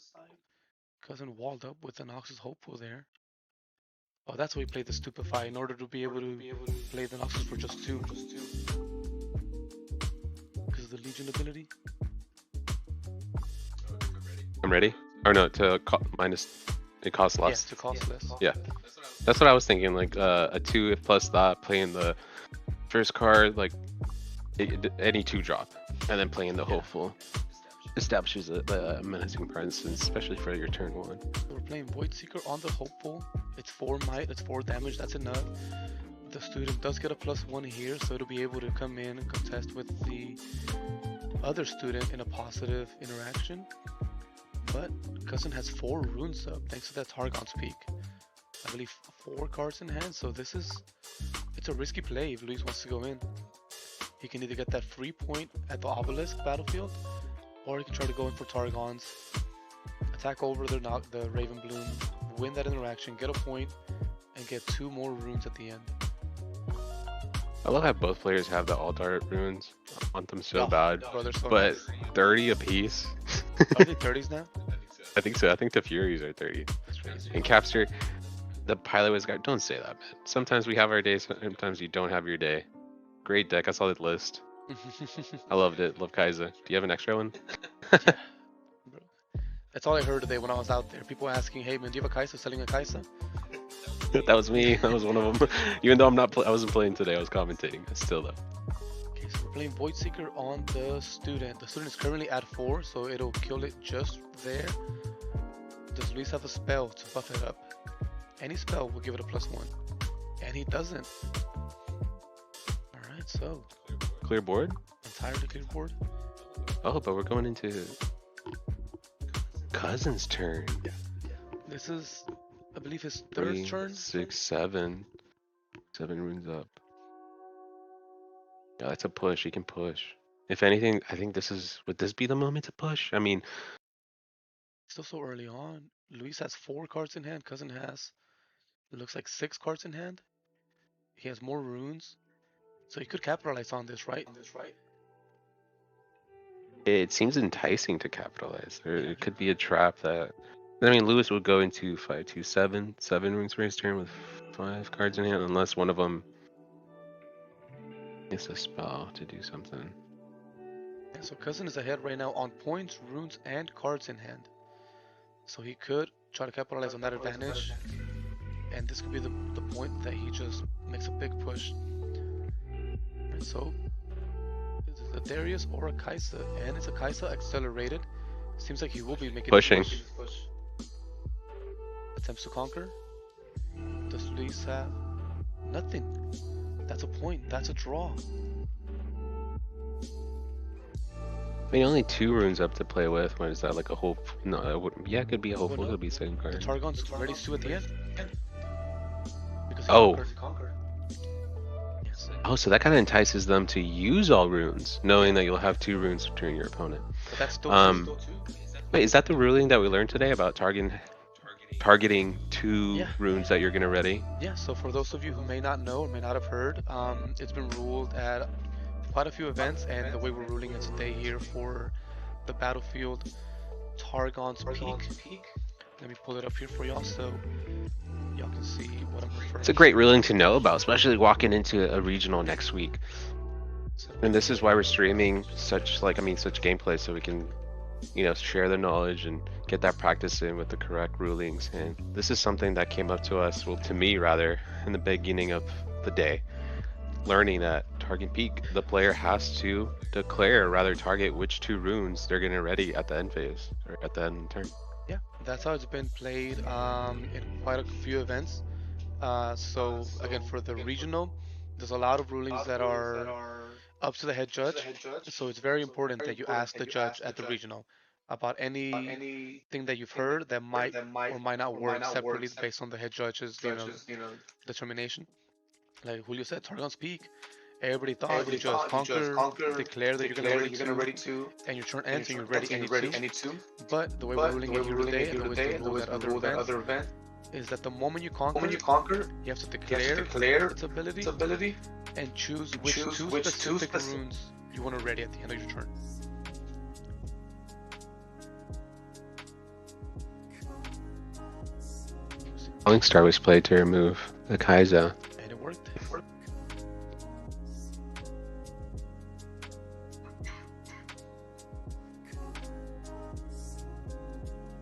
Cousin walled up with the Noxus Hopeful there. Oh, that's why he played the Stupefy, in order to be able to play the Noxus for just 2. Because of the Legion ability. I'm ready. Or no, minus. It costs less. Yes, to cost less. Yeah, that's what I was thinking. Like a 2 plus that, playing the first card, like any 2 drop, and then playing the Hopeful. establishes a menacing presence, especially for your turn 1. We're playing Void Seeker on the Hopeful. It's 4 might, it's 4 damage, that's enough. The student does get a +1 here, so it'll be able to come in and contest with the other student in a positive interaction. But Cousin has 4 runes up thanks to that Targon's Peak. I believe 4 cards in hand, so it's a risky play if Luis wants to go in. He can either get that free point at the Obelisk battlefield, or he can try to go in for Targons, attack over the Raven Bloom, win that interaction, get a point, and get 2 more runes at the end. I love how both players have the all-dart runes. I want them so bad, bro, so but nice. 30 apiece. Are they 30s now? I think so. I think the Furies are 30. That's crazy. And Capster, the pilot was got. Don't say that, man. Sometimes we have our days. Sometimes you don't have your day. Great deck. I saw the list. I loved it. Love Kaiser. Do you have an extra one? Yeah. Bro. That's all I heard today when I was out there. People asking, "Hey man, do you have a Kaiser? Selling a Kaiser?" That was me. That was one of them. Even though I wasn't playing today. I was commentating. Still though. Okay, so we're playing Void Seeker on the student. The student is currently at 4, so it'll kill it just there. Does Luis have a spell to buff it up? Any spell will give it a +1, and he doesn't. All right, so Clear board. entirely clear board. Oh, but we're going into Cousin's turn. This is, I believe, his 3rd turn. 6, 7. 7 runes up. Yeah, that's a push. He can push. If anything, I think would this be the moment to push? I mean, Still so early on. Luis has 4 cards in hand. Cousin has, it looks like 6 cards in hand. He has more runes, so he could capitalize on this, right? it seems enticing to capitalize. It could be a trap that. I mean, Lewis would go into 5, 2, 7, 7 runes for his turn with 5 cards in hand, unless one of them is a spell to do something. Yeah, so Cousin is ahead right now on points, runes, and cards in hand. So he could try to capitalize on that advantage, and this could be the point that he just makes a big push. And so, is it a Darius or a Kaisa? And it's a Kaisa accelerated. Seems like he will be making Pushing. a push. Attempts to conquer. Does Luis have nothing? That's a point. That's a draw. I mean, only 2 runes up to play with. What is that, like a hope? No, it wouldn't. Yeah, it could be a hopeful. It could be a second card. The Targon's ready to at the end. Because he conquered. Yes. Oh, so that kind of entices them to use all runes, knowing that you'll have 2 runes during your opponent. But that's still Wait, is that the ruling that we learned today about targeting 2 runes that you're gonna ready? Yeah, so for those of you who may not know or may not have heard, it's been ruled at quite a few events, and the way we're ruling it today here for the battlefield Targon's Peak. Let me pull it up here for y'all so y'all can see what I'm referring to. It's a great ruling to know about, especially walking into a regional next week. And this is why we're streaming such gameplay, so we can, share the knowledge and get that practice in with the correct rulings. And this is something that came up to us, well, to me rather, in the beginning of the day, learning that Targon Peak, the player has to declare, or rather target, which 2 runes they're going to ready at the end phase, or at the end turn. Yeah, that's how it's been played in quite a few events. So again, for the regional, there's a lot of rulings that are up to the head judge. So it's very important that you ask the judge at the regional about anything that you've heard that might or might not work separately based on the head judge's determination. Like Julio said, Targon's Peak. Everybody thought you just conquer, declare that you're gonna ready to, and your turn ends and you're ready any two. But the way we're ruling it here today, and the way the rule at other events, is that the moment you conquer, you have to declare its ability and choose which two specific runes you want to ready at the end of your turn. Falling Star was played to remove the Kaiser. And it worked.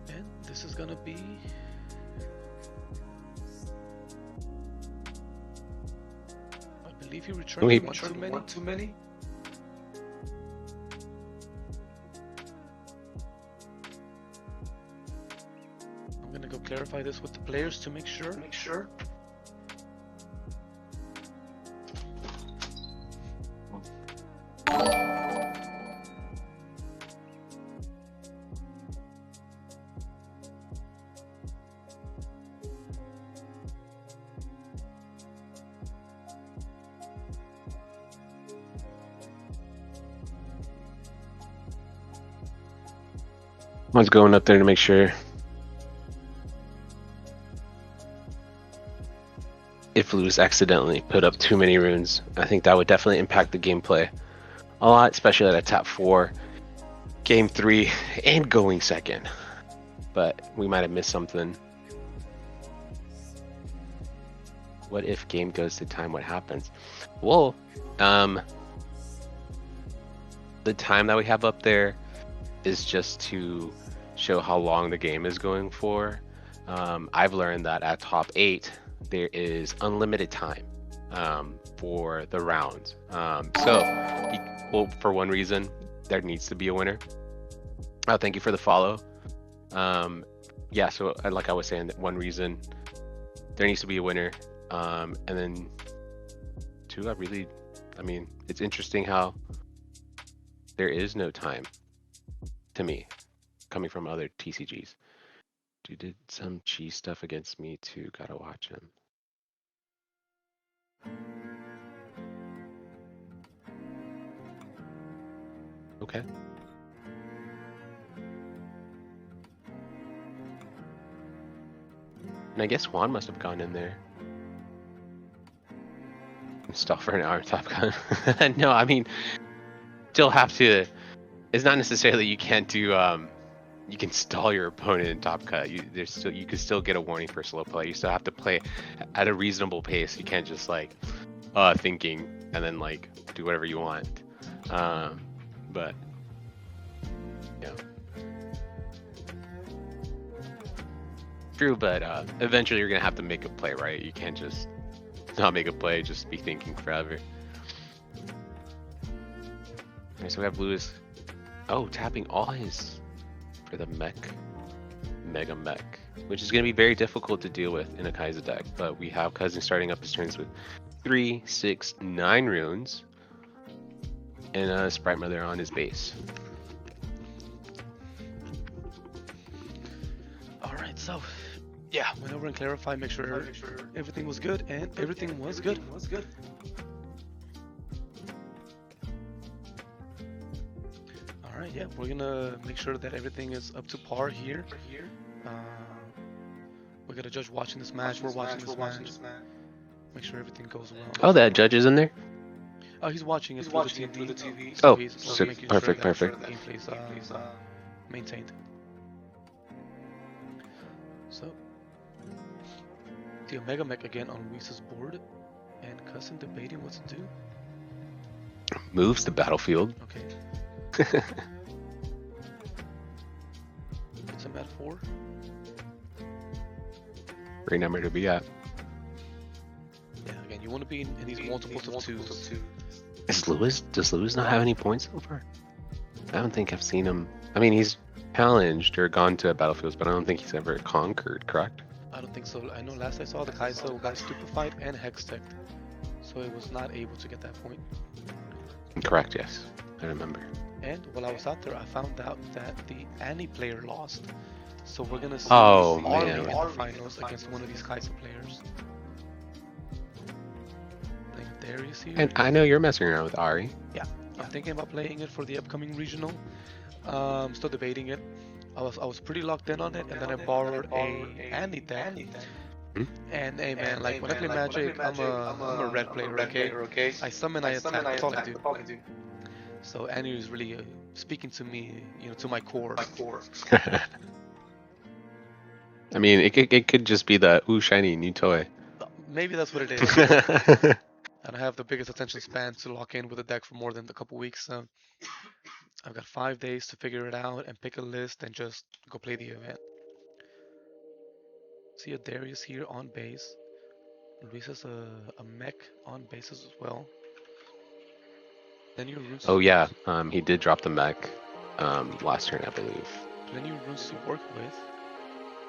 And this is gonna be I believe he returned one too many. clarify this with the players to make sure. One's going up there to make sure. If Lewis accidentally put up too many runes, I think that would definitely impact the gameplay a lot, especially at a top 4, game 3, and going second. But we might have missed something. What if game goes to time? What happens? Well, the time that we have up there is just to show how long the game is going for. I've learned that at top 8 there is unlimited time for the rounds. Well, for one reason, there needs to be a winner. Oh, thank you for the follow. Yeah, so like I was saying, that one reason there needs to be a winner, and then 2, I mean, it's interesting how there is no time to me coming from other TCGs. Dude did some cheese stuff against me too. Gotta watch him. Okay. And I guess Juan must have gone in there. Install for an hour Top Gun. No, I mean, still have to. It's not necessarily you can't do. You can stall your opponent in Top Cut. You can still get a warning for slow play. You still have to play at a reasonable pace. You can't just like thinking and then like do whatever you want. But yeah, true. But eventually you're gonna have to make a play, right? You can't just not make a play, just be thinking forever. Alright, so we have Lewis. Oh, tapping all his for the mega mech, which is going to be very difficult to deal with in a Kaiser deck. But we have Cousin starting up his turns with 3, 6, 9 runes, and a Sprite Mother on his base. All right, so yeah, went over and clarified, make sure everything was good, and everything was good. Alright, yeah, we're gonna make sure that everything is up to par here. We got a judge watching this match, we're watching this match. Make sure everything goes well. Oh, that judge is in there? Oh, he's watching it through the TV. So he's perfect, sure perfect. The gameplay's maintained. So, the Omega Mech again on Luis's board, and Cousin debating what to do. Moves the battlefield. Okay. Puts him at 4. Great number to be at. Yeah, again, you want to be in these multiples of 2s. Does Lewis not have any points so far? I don't think I've seen him. I mean, he's challenged or gone to battlefields, but I don't think he's ever conquered, correct? I don't think so. I know last I saw the Kaiser got stupefied and hexteched, so it was not able to get that point. Correct, yes. I remember. And while I was out there, I found out that the Annie player lost. So we're gonna see Ahri in the finals against one of these Kaiser players. Playing Darius here. And I know you're messing around with Ahri. Yeah, I'm thinking about playing it for the upcoming regional. Still debating it. I was pretty locked in on it, and then I borrowed a Annie deck. And hey man, like when I play Magic, I'm a red player, okay? I summon, I attack, that's all I do. So Annie is really speaking to me, to my core. I mean, it could just be the ooh shiny new toy. Maybe that's what it is. And I have the biggest attention span to lock in with a deck for more than a couple weeks. So I've got 5 days to figure it out and pick a list and just go play the event. See a Darius here on base. Luis has a mech on base as well. Then your runes. Oh yeah, he did drop the mech last turn, I believe. Then your runes to work with.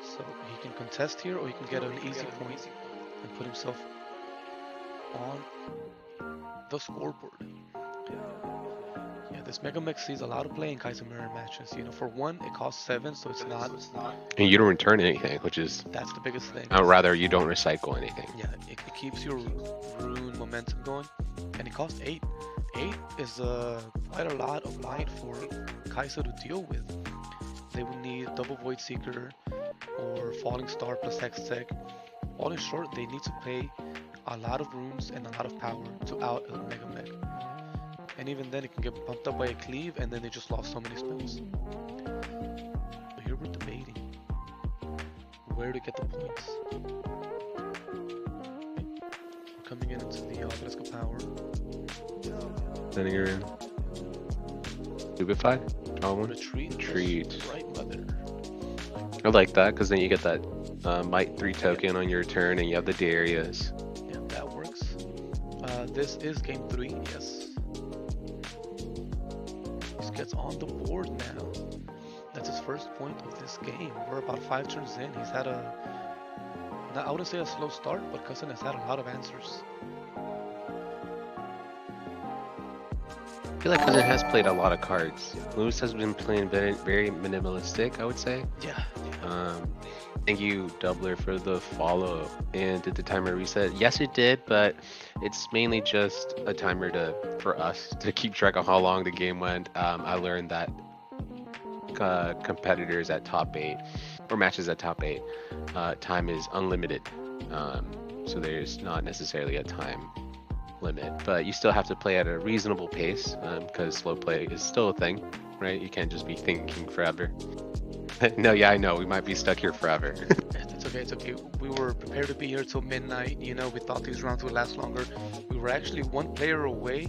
So he can contest here, or he can get an easy point and put himself on the scoreboard. Yeah, this Mega Mech sees a lot of play in Kaiser Mirror matches. You know, for one, it costs 7, so it's not. And you don't return anything, which is. That's the biggest thing. Rather, you don't recycle anything. Yeah, it keeps your rune momentum going, and it costs 8. 8 is quite a lot of might for Kaiser to deal with. They would need double Void Seeker or Falling Star plus Hextech. All in short, they need to pay a lot of runes and a lot of power to out a Mega Mech. And even then, it can get bumped up by a cleave, and then they just lost so many spells. So here we're debating where to get the points. We're coming into the Obelisk of Power. Sending her in. Stupefy? Draw one? Retreat. Right, mother. I like that, because then you get that Might 3 token on your turn, and you have the Darius. Yeah, that works. This is game 3, yes. This gets on the board now. That's his first point of this game. We're about 5 turns in. He's had I wouldn't say a slow start, but Cousin has had a lot of answers. I feel like Cousin has played a lot of cards. Lewis has been playing very, very minimalistic, I would say. Yeah. Thank you, Doubler, for the follow. And did the timer reset? Yes, it did, but it's mainly just a timer for us to keep track of how long the game went. I learned that competitors at top 8 or matches at top 8, time is unlimited. So there's not necessarily a time limit, but you still have to play at a reasonable pace because slow play is still a thing, right? You can't just be thinking forever. No, yeah, I know. We might be stuck here forever. It's okay, it's okay. We were prepared to be here till midnight. You know, we thought these rounds would last longer. We were actually 1 player away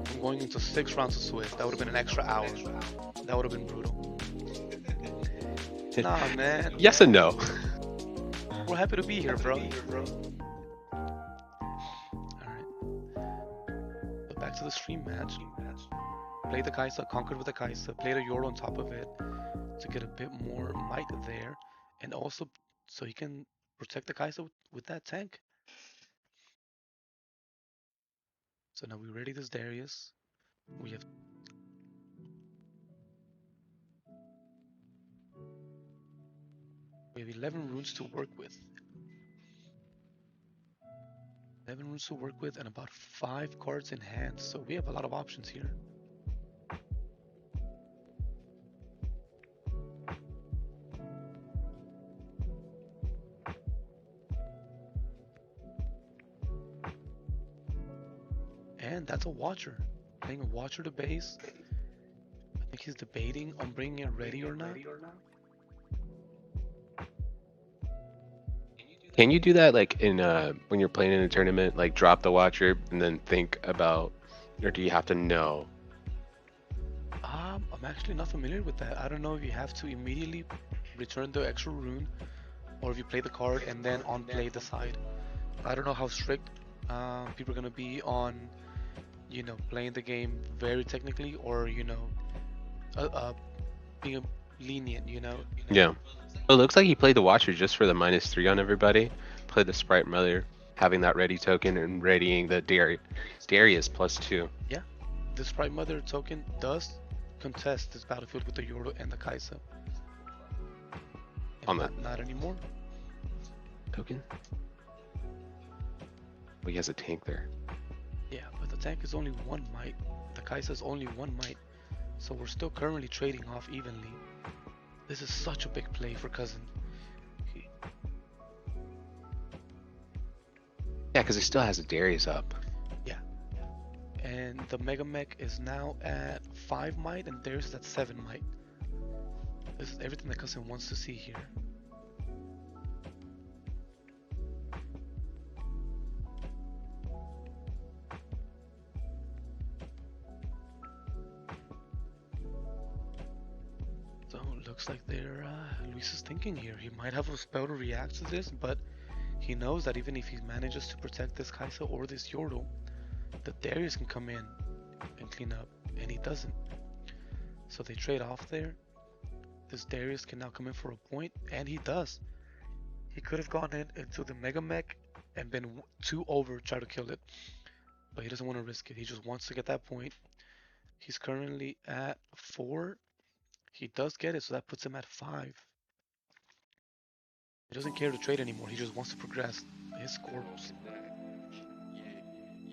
from going into 6 rounds of Swift. That would have been an extra hour. That would have been brutal. Nah, man. Yes and no. We're happy to be here, bro. Back to the stream match. Play the Kai'Sa, conquered with the Kai'Sa, played a Yoro on top of it to get a bit more might there, and also so he can protect the Kai'Sa with that tank. So now we ready this Darius. We have We have 11 runes to work with. 11 runes to work with and about 5 cards in hand, so we have a lot of options here. And that's a Watcher. Playing a Watcher to base. I think he's debating on bringing it ready or not. Can you do that like in when you're playing in a tournament, like drop the Watcher and then think about, or do you have to know? I'm actually not familiar with that. I don't know if you have to immediately return the extra rune, or if you play the card and then on play decide. I don't know how strict people are gonna be on, you know, playing the game very technically, or you know, being lenient, you know. Yeah. Well, it looks like he played the Watcher just for the -3 on everybody. Played the Sprite Mother, having that ready token and readying the Darius +2. Yeah, the Sprite Mother token does contest this battlefield with the Yoro and the Kai'Sa. On the not anymore. Token? Well, he has a tank there. Yeah, but the tank is only 1 might. The Kai'Sa is only 1 might. So we're still currently trading off evenly. This is such a big play for Cousin. Yeah, because he still has a Darius up. Yeah. And the Mega Mech is now at 5 might and Darius is at 7 might. This is everything that Cousin wants to see here. So it looks like Luis is thinking here. He might have a spell to react to this, but he knows that even if he manages to protect this Kai'Sa or this Yordle, the Darius can come in and clean up, and he doesn't. So they trade off there. This Darius can now come in for a point, and he does. He could have gone into the Mega Mech and been 2 over, try to kill it. But he doesn't want to risk it. He just wants to get that point. He's currently at 4. He does get it, so that puts him at 5. He doesn't care to trade anymore. He just wants to progress his corpse.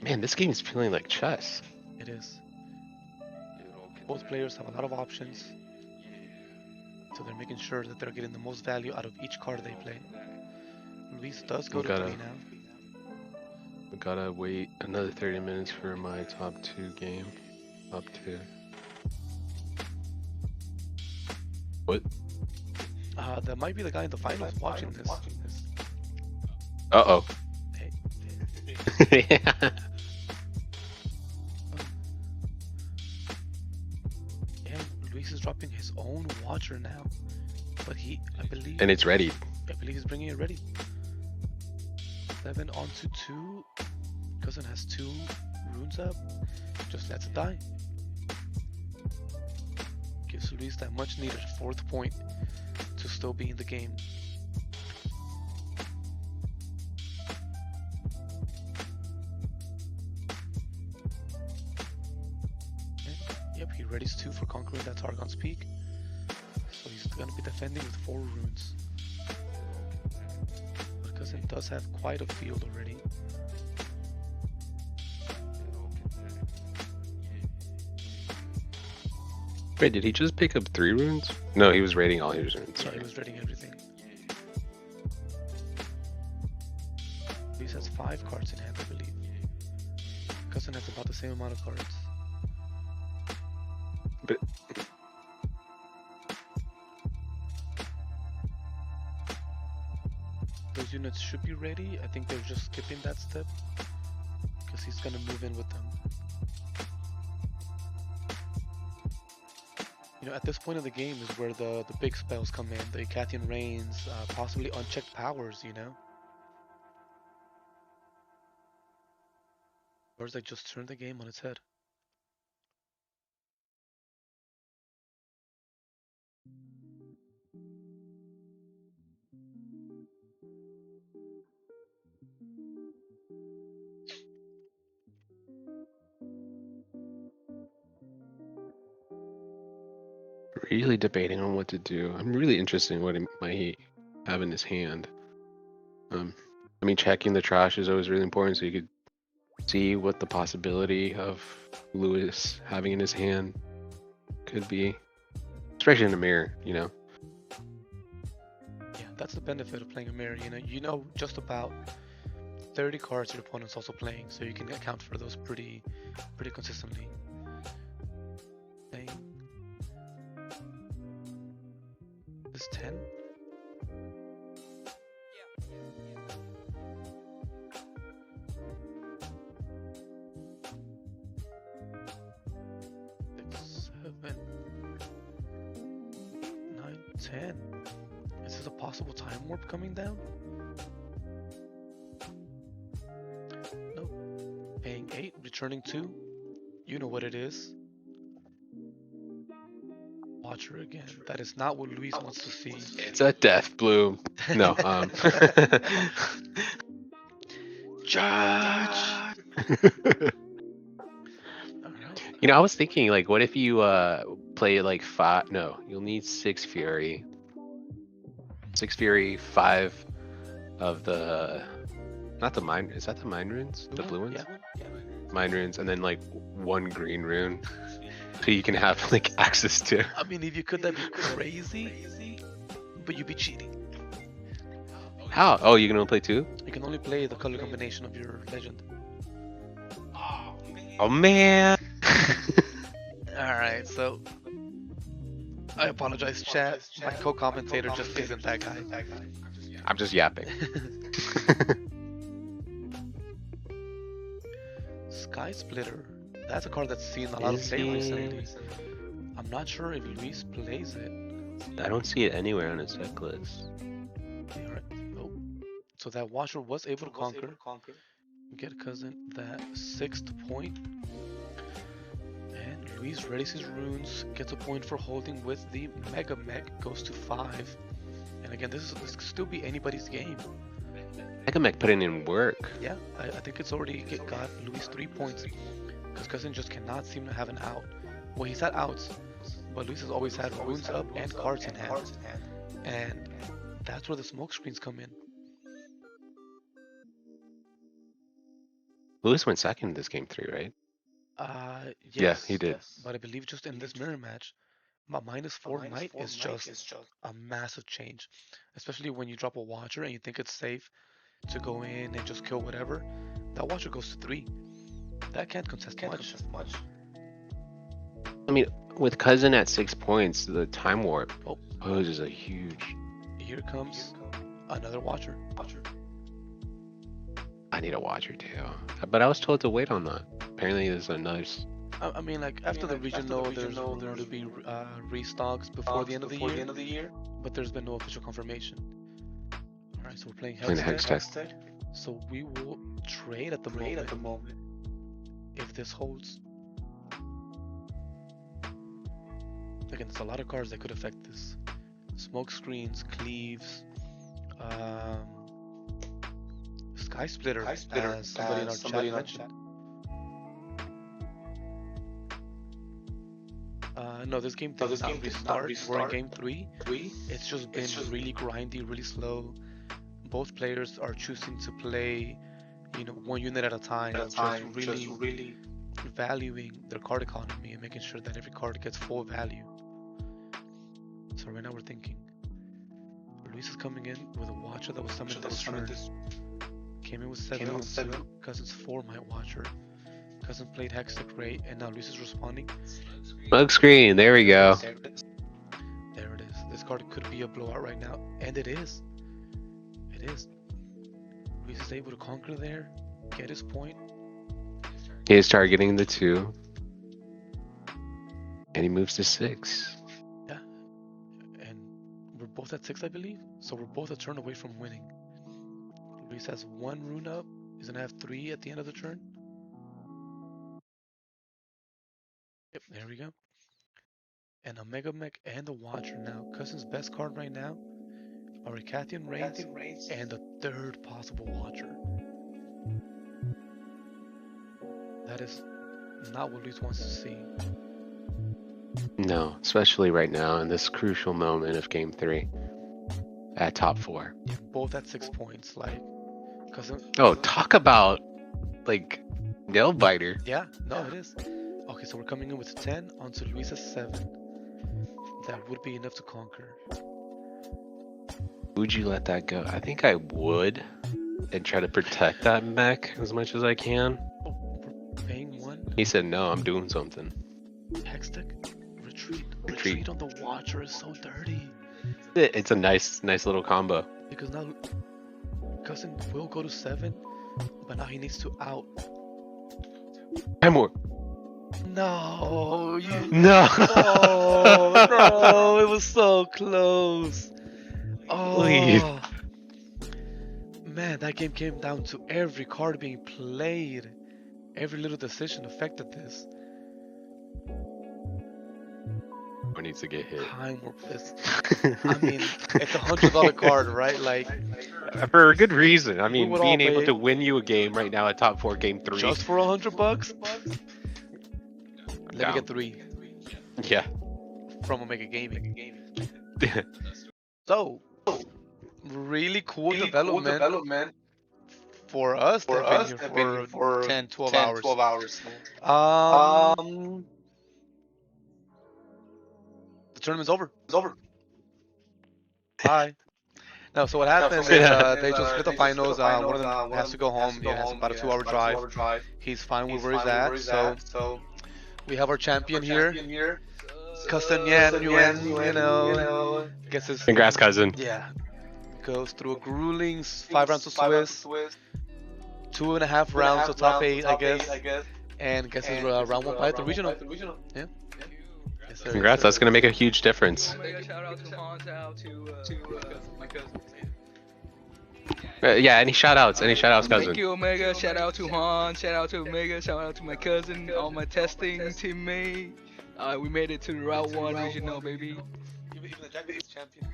Man, this game is feeling like chess. It is. Both players have a lot of options, so they're making sure that they're getting the most value out of each card they play. Luis does go to 3 now. We gotta wait another 30 minutes for my top 2 game. Top 2. What? That might be the guy in the finals watching this. Uh-oh. Hey. Yeah. Luis is dropping his own watcher now, but I believe... And it's ready. I believe he's bringing it ready. 7 onto 2. Cousin has 2 runes up. Just lets it die. Gives Luis that much needed 4th point to still be in the game. Yep, he readies 2 for conquering that Targon's Peak. So he's gonna be defending with 4 runes. But Cousin does have quite a field already. Wait, did he just pick up 3 runes? No, he was raiding all his runes. Yeah, he was raiding everything. Luis has 5 cards in hand, I believe. Cousin has about the same amount of cards. But those units should be ready. I think they're just skipping that step because he's gonna move in with them. You know, at this point of the game is where the big spells come in, the Icathian Reigns, possibly unchecked powers, you know? Or is they just turn the game on its head? really debating on what to do. I'm really interested in what he might have in his hand. I mean, checking the trash is always really important, so you could see what the possibility of Lewis having in his hand could be, especially in a mirror, you know. Yeah, that's the benefit of playing a mirror. You know just about 30 cards your opponent's also playing, so you can account for those pretty consistently. Playing this 10. Six, 7, 9, 10. Is this a possible time warp coming down? Nope. Paying 8, returning 2. You know what it is. Watcher again. That is not what Luis wants to see. It's a death bloom. No, Judge! You know, I was thinking, like, what if you play like 5? No, you'll need 6 Fury. 6 Fury, 5 of the, not the mine. Is that the mine runes? The blue ones? Yeah. Mine runes, and then like 1 green rune, so you can have like access to. I mean, if you could, that'd be crazy, but you'd be cheating. How? Oh, you can only play 2? You can only play the color combination of your legend. Oh man. Alright, so I apologize, chat. My co-commentator just isn't that guy. I'm just yapping. Sky Splitter. That's a card that's seen a lot of play recently. I'm not sure if Luis plays it. I don't see it anywhere on his deck list. Alright, nope. So that Watcher was able to conquer. Get Cousin that 6th point. And Luis readies his runes, gets a point for holding with the Mega Mech, goes to 5. And again, this could still be anybody's game. Mega Mech putting in work. Yeah, I think it's already got Luis 3 points. Because Cousin just cannot seem to have an out. Well, he's had outs, but Luis has always had runes up and cards in hand. And that's where the smoke screens come in. Luis went second in this game 3, right? Yes, yeah, he did. But I believe just in this mirror match, -4 might is just a massive change. Especially when you drop a watcher and you think it's safe to go in and just kill whatever. That watcher goes to 3. That can't contest much. I mean, with Cousin at 6 points, the time warp poses a huge... Here comes another watcher. I need a watcher too. But I was told to wait on that. Apparently there's another... I mean, like, after the regional, there's going to be restocks before the end of the year. But there's been no official confirmation. Alright, so we're playing Hextech. So we will trade at the moment. If this holds. Again, there's a lot of cards that could affect this. Smoke screens, cleaves, Sky Splitter, as somebody in our chat mentioned. No, this game did not restart. We're in game 3. It's just been really grindy, really slow. Both players are choosing to play, one unit at a time, really valuing their card economy and making sure that every card gets full value. So right now we're thinking, Luis is coming in with a watcher that was summoned this turn. Came in with 7. Cousin's 4 might watcher. Cousin played Hextech Ray, and now Luis is responding. Smoke screen, there we go. There it is. This card could be a blowout right now, and it is. Luis is able to conquer there, get his point. He is targeting the 2. And he moves to 6. Yeah. And we're both at 6, I believe. So we're both a turn away from winning. Luis has 1 rune up. He's going to have 3 at the end of the turn. Yep, there we go. And a Mega Mech and a Watcher now. Cousin's best card right now are a Cathian Reigns and a 3rd possible Watcher. That is not what Luis wants to see. No, especially right now in this crucial moment of game 3 at top 4. Yeah, both at 6 points. Like, Cousin. Oh, talk about like nail biter. Yeah, no, it is. Okay, so we're coming in with 10 onto Luis's 7. That would be enough to conquer. Would you let that go? I think I would, and try to protect that mech as much as I can. Oh, we're paying 1. He said no, I'm doing something. Hextech, retreat on the Watcher is so dirty. It's a nice little combo. Because now Cousin will go to 7, but now he needs to out. 10 more. No, No. Oh, no, it was so close. Oh, Please. Man, that game came down to every card being played. Every little decision affected this. Or needs to get hit. Time warp this. I mean, it's a $100 card, right? Like, for a good reason. I mean, would being all able pay to win you a game right now at top 4 game 3. just for $100? Let me get 3 Yeah. from Omega Gaming. So, really cool development for us that have been here for 10, 12 hours. The tournament's over. Bye. No, so what happened is they just hit the finals. One of them has to go home. He has about a 2-hour drive. He's fine with where he's at. So we have our champion here. Cousin Nhan, gets his... Congrats, cousin. Yeah. Goes through a grueling 5 rounds of Swiss. 2.5 rounds of top 8, I guess. And gets his round 1 bye at the regional. Yeah. Yes, sir. Congrats, that's going to make a huge difference. Big shout out to Juan, to my cousin. Yeah, any shout outs? Any shout outs, cousin? Thank you, Omega. Shout out to Juan. Shout out to Omega. Shout out to my cousin, all my testing teammate. We made it to the Route 1 regional, baby. Even the Japanese champion.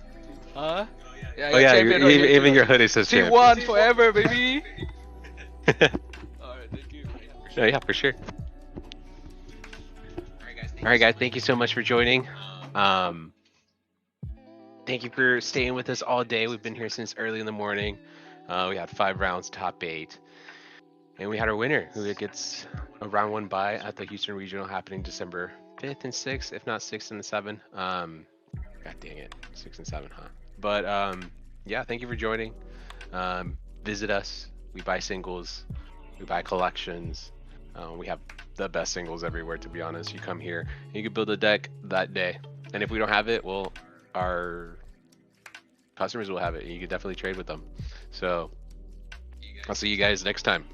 Huh? Yeah, I Oh got yeah, champion right here, even too. your hoodie says champion. T1 forever, baby. Alright, thank you. Oh, yeah, for sure. All right, guys, thank you so much for joining. Thank you for staying with us all day. We've been here since early in the morning. We had 5 rounds, top 8. And we had our winner, who gets a round 1 bye at the Houston Regional happening December 5th and 6th, if not 6th and 7th. God dang it, 6 and 7, huh? But yeah, thank you for joining. Visit us. We buy singles. We buy collections. We have the best singles everywhere, to be honest. You come here, and you can build a deck that day. And if we don't have it, well, our customers will have it, and you can definitely trade with them. So I'll see you guys next time.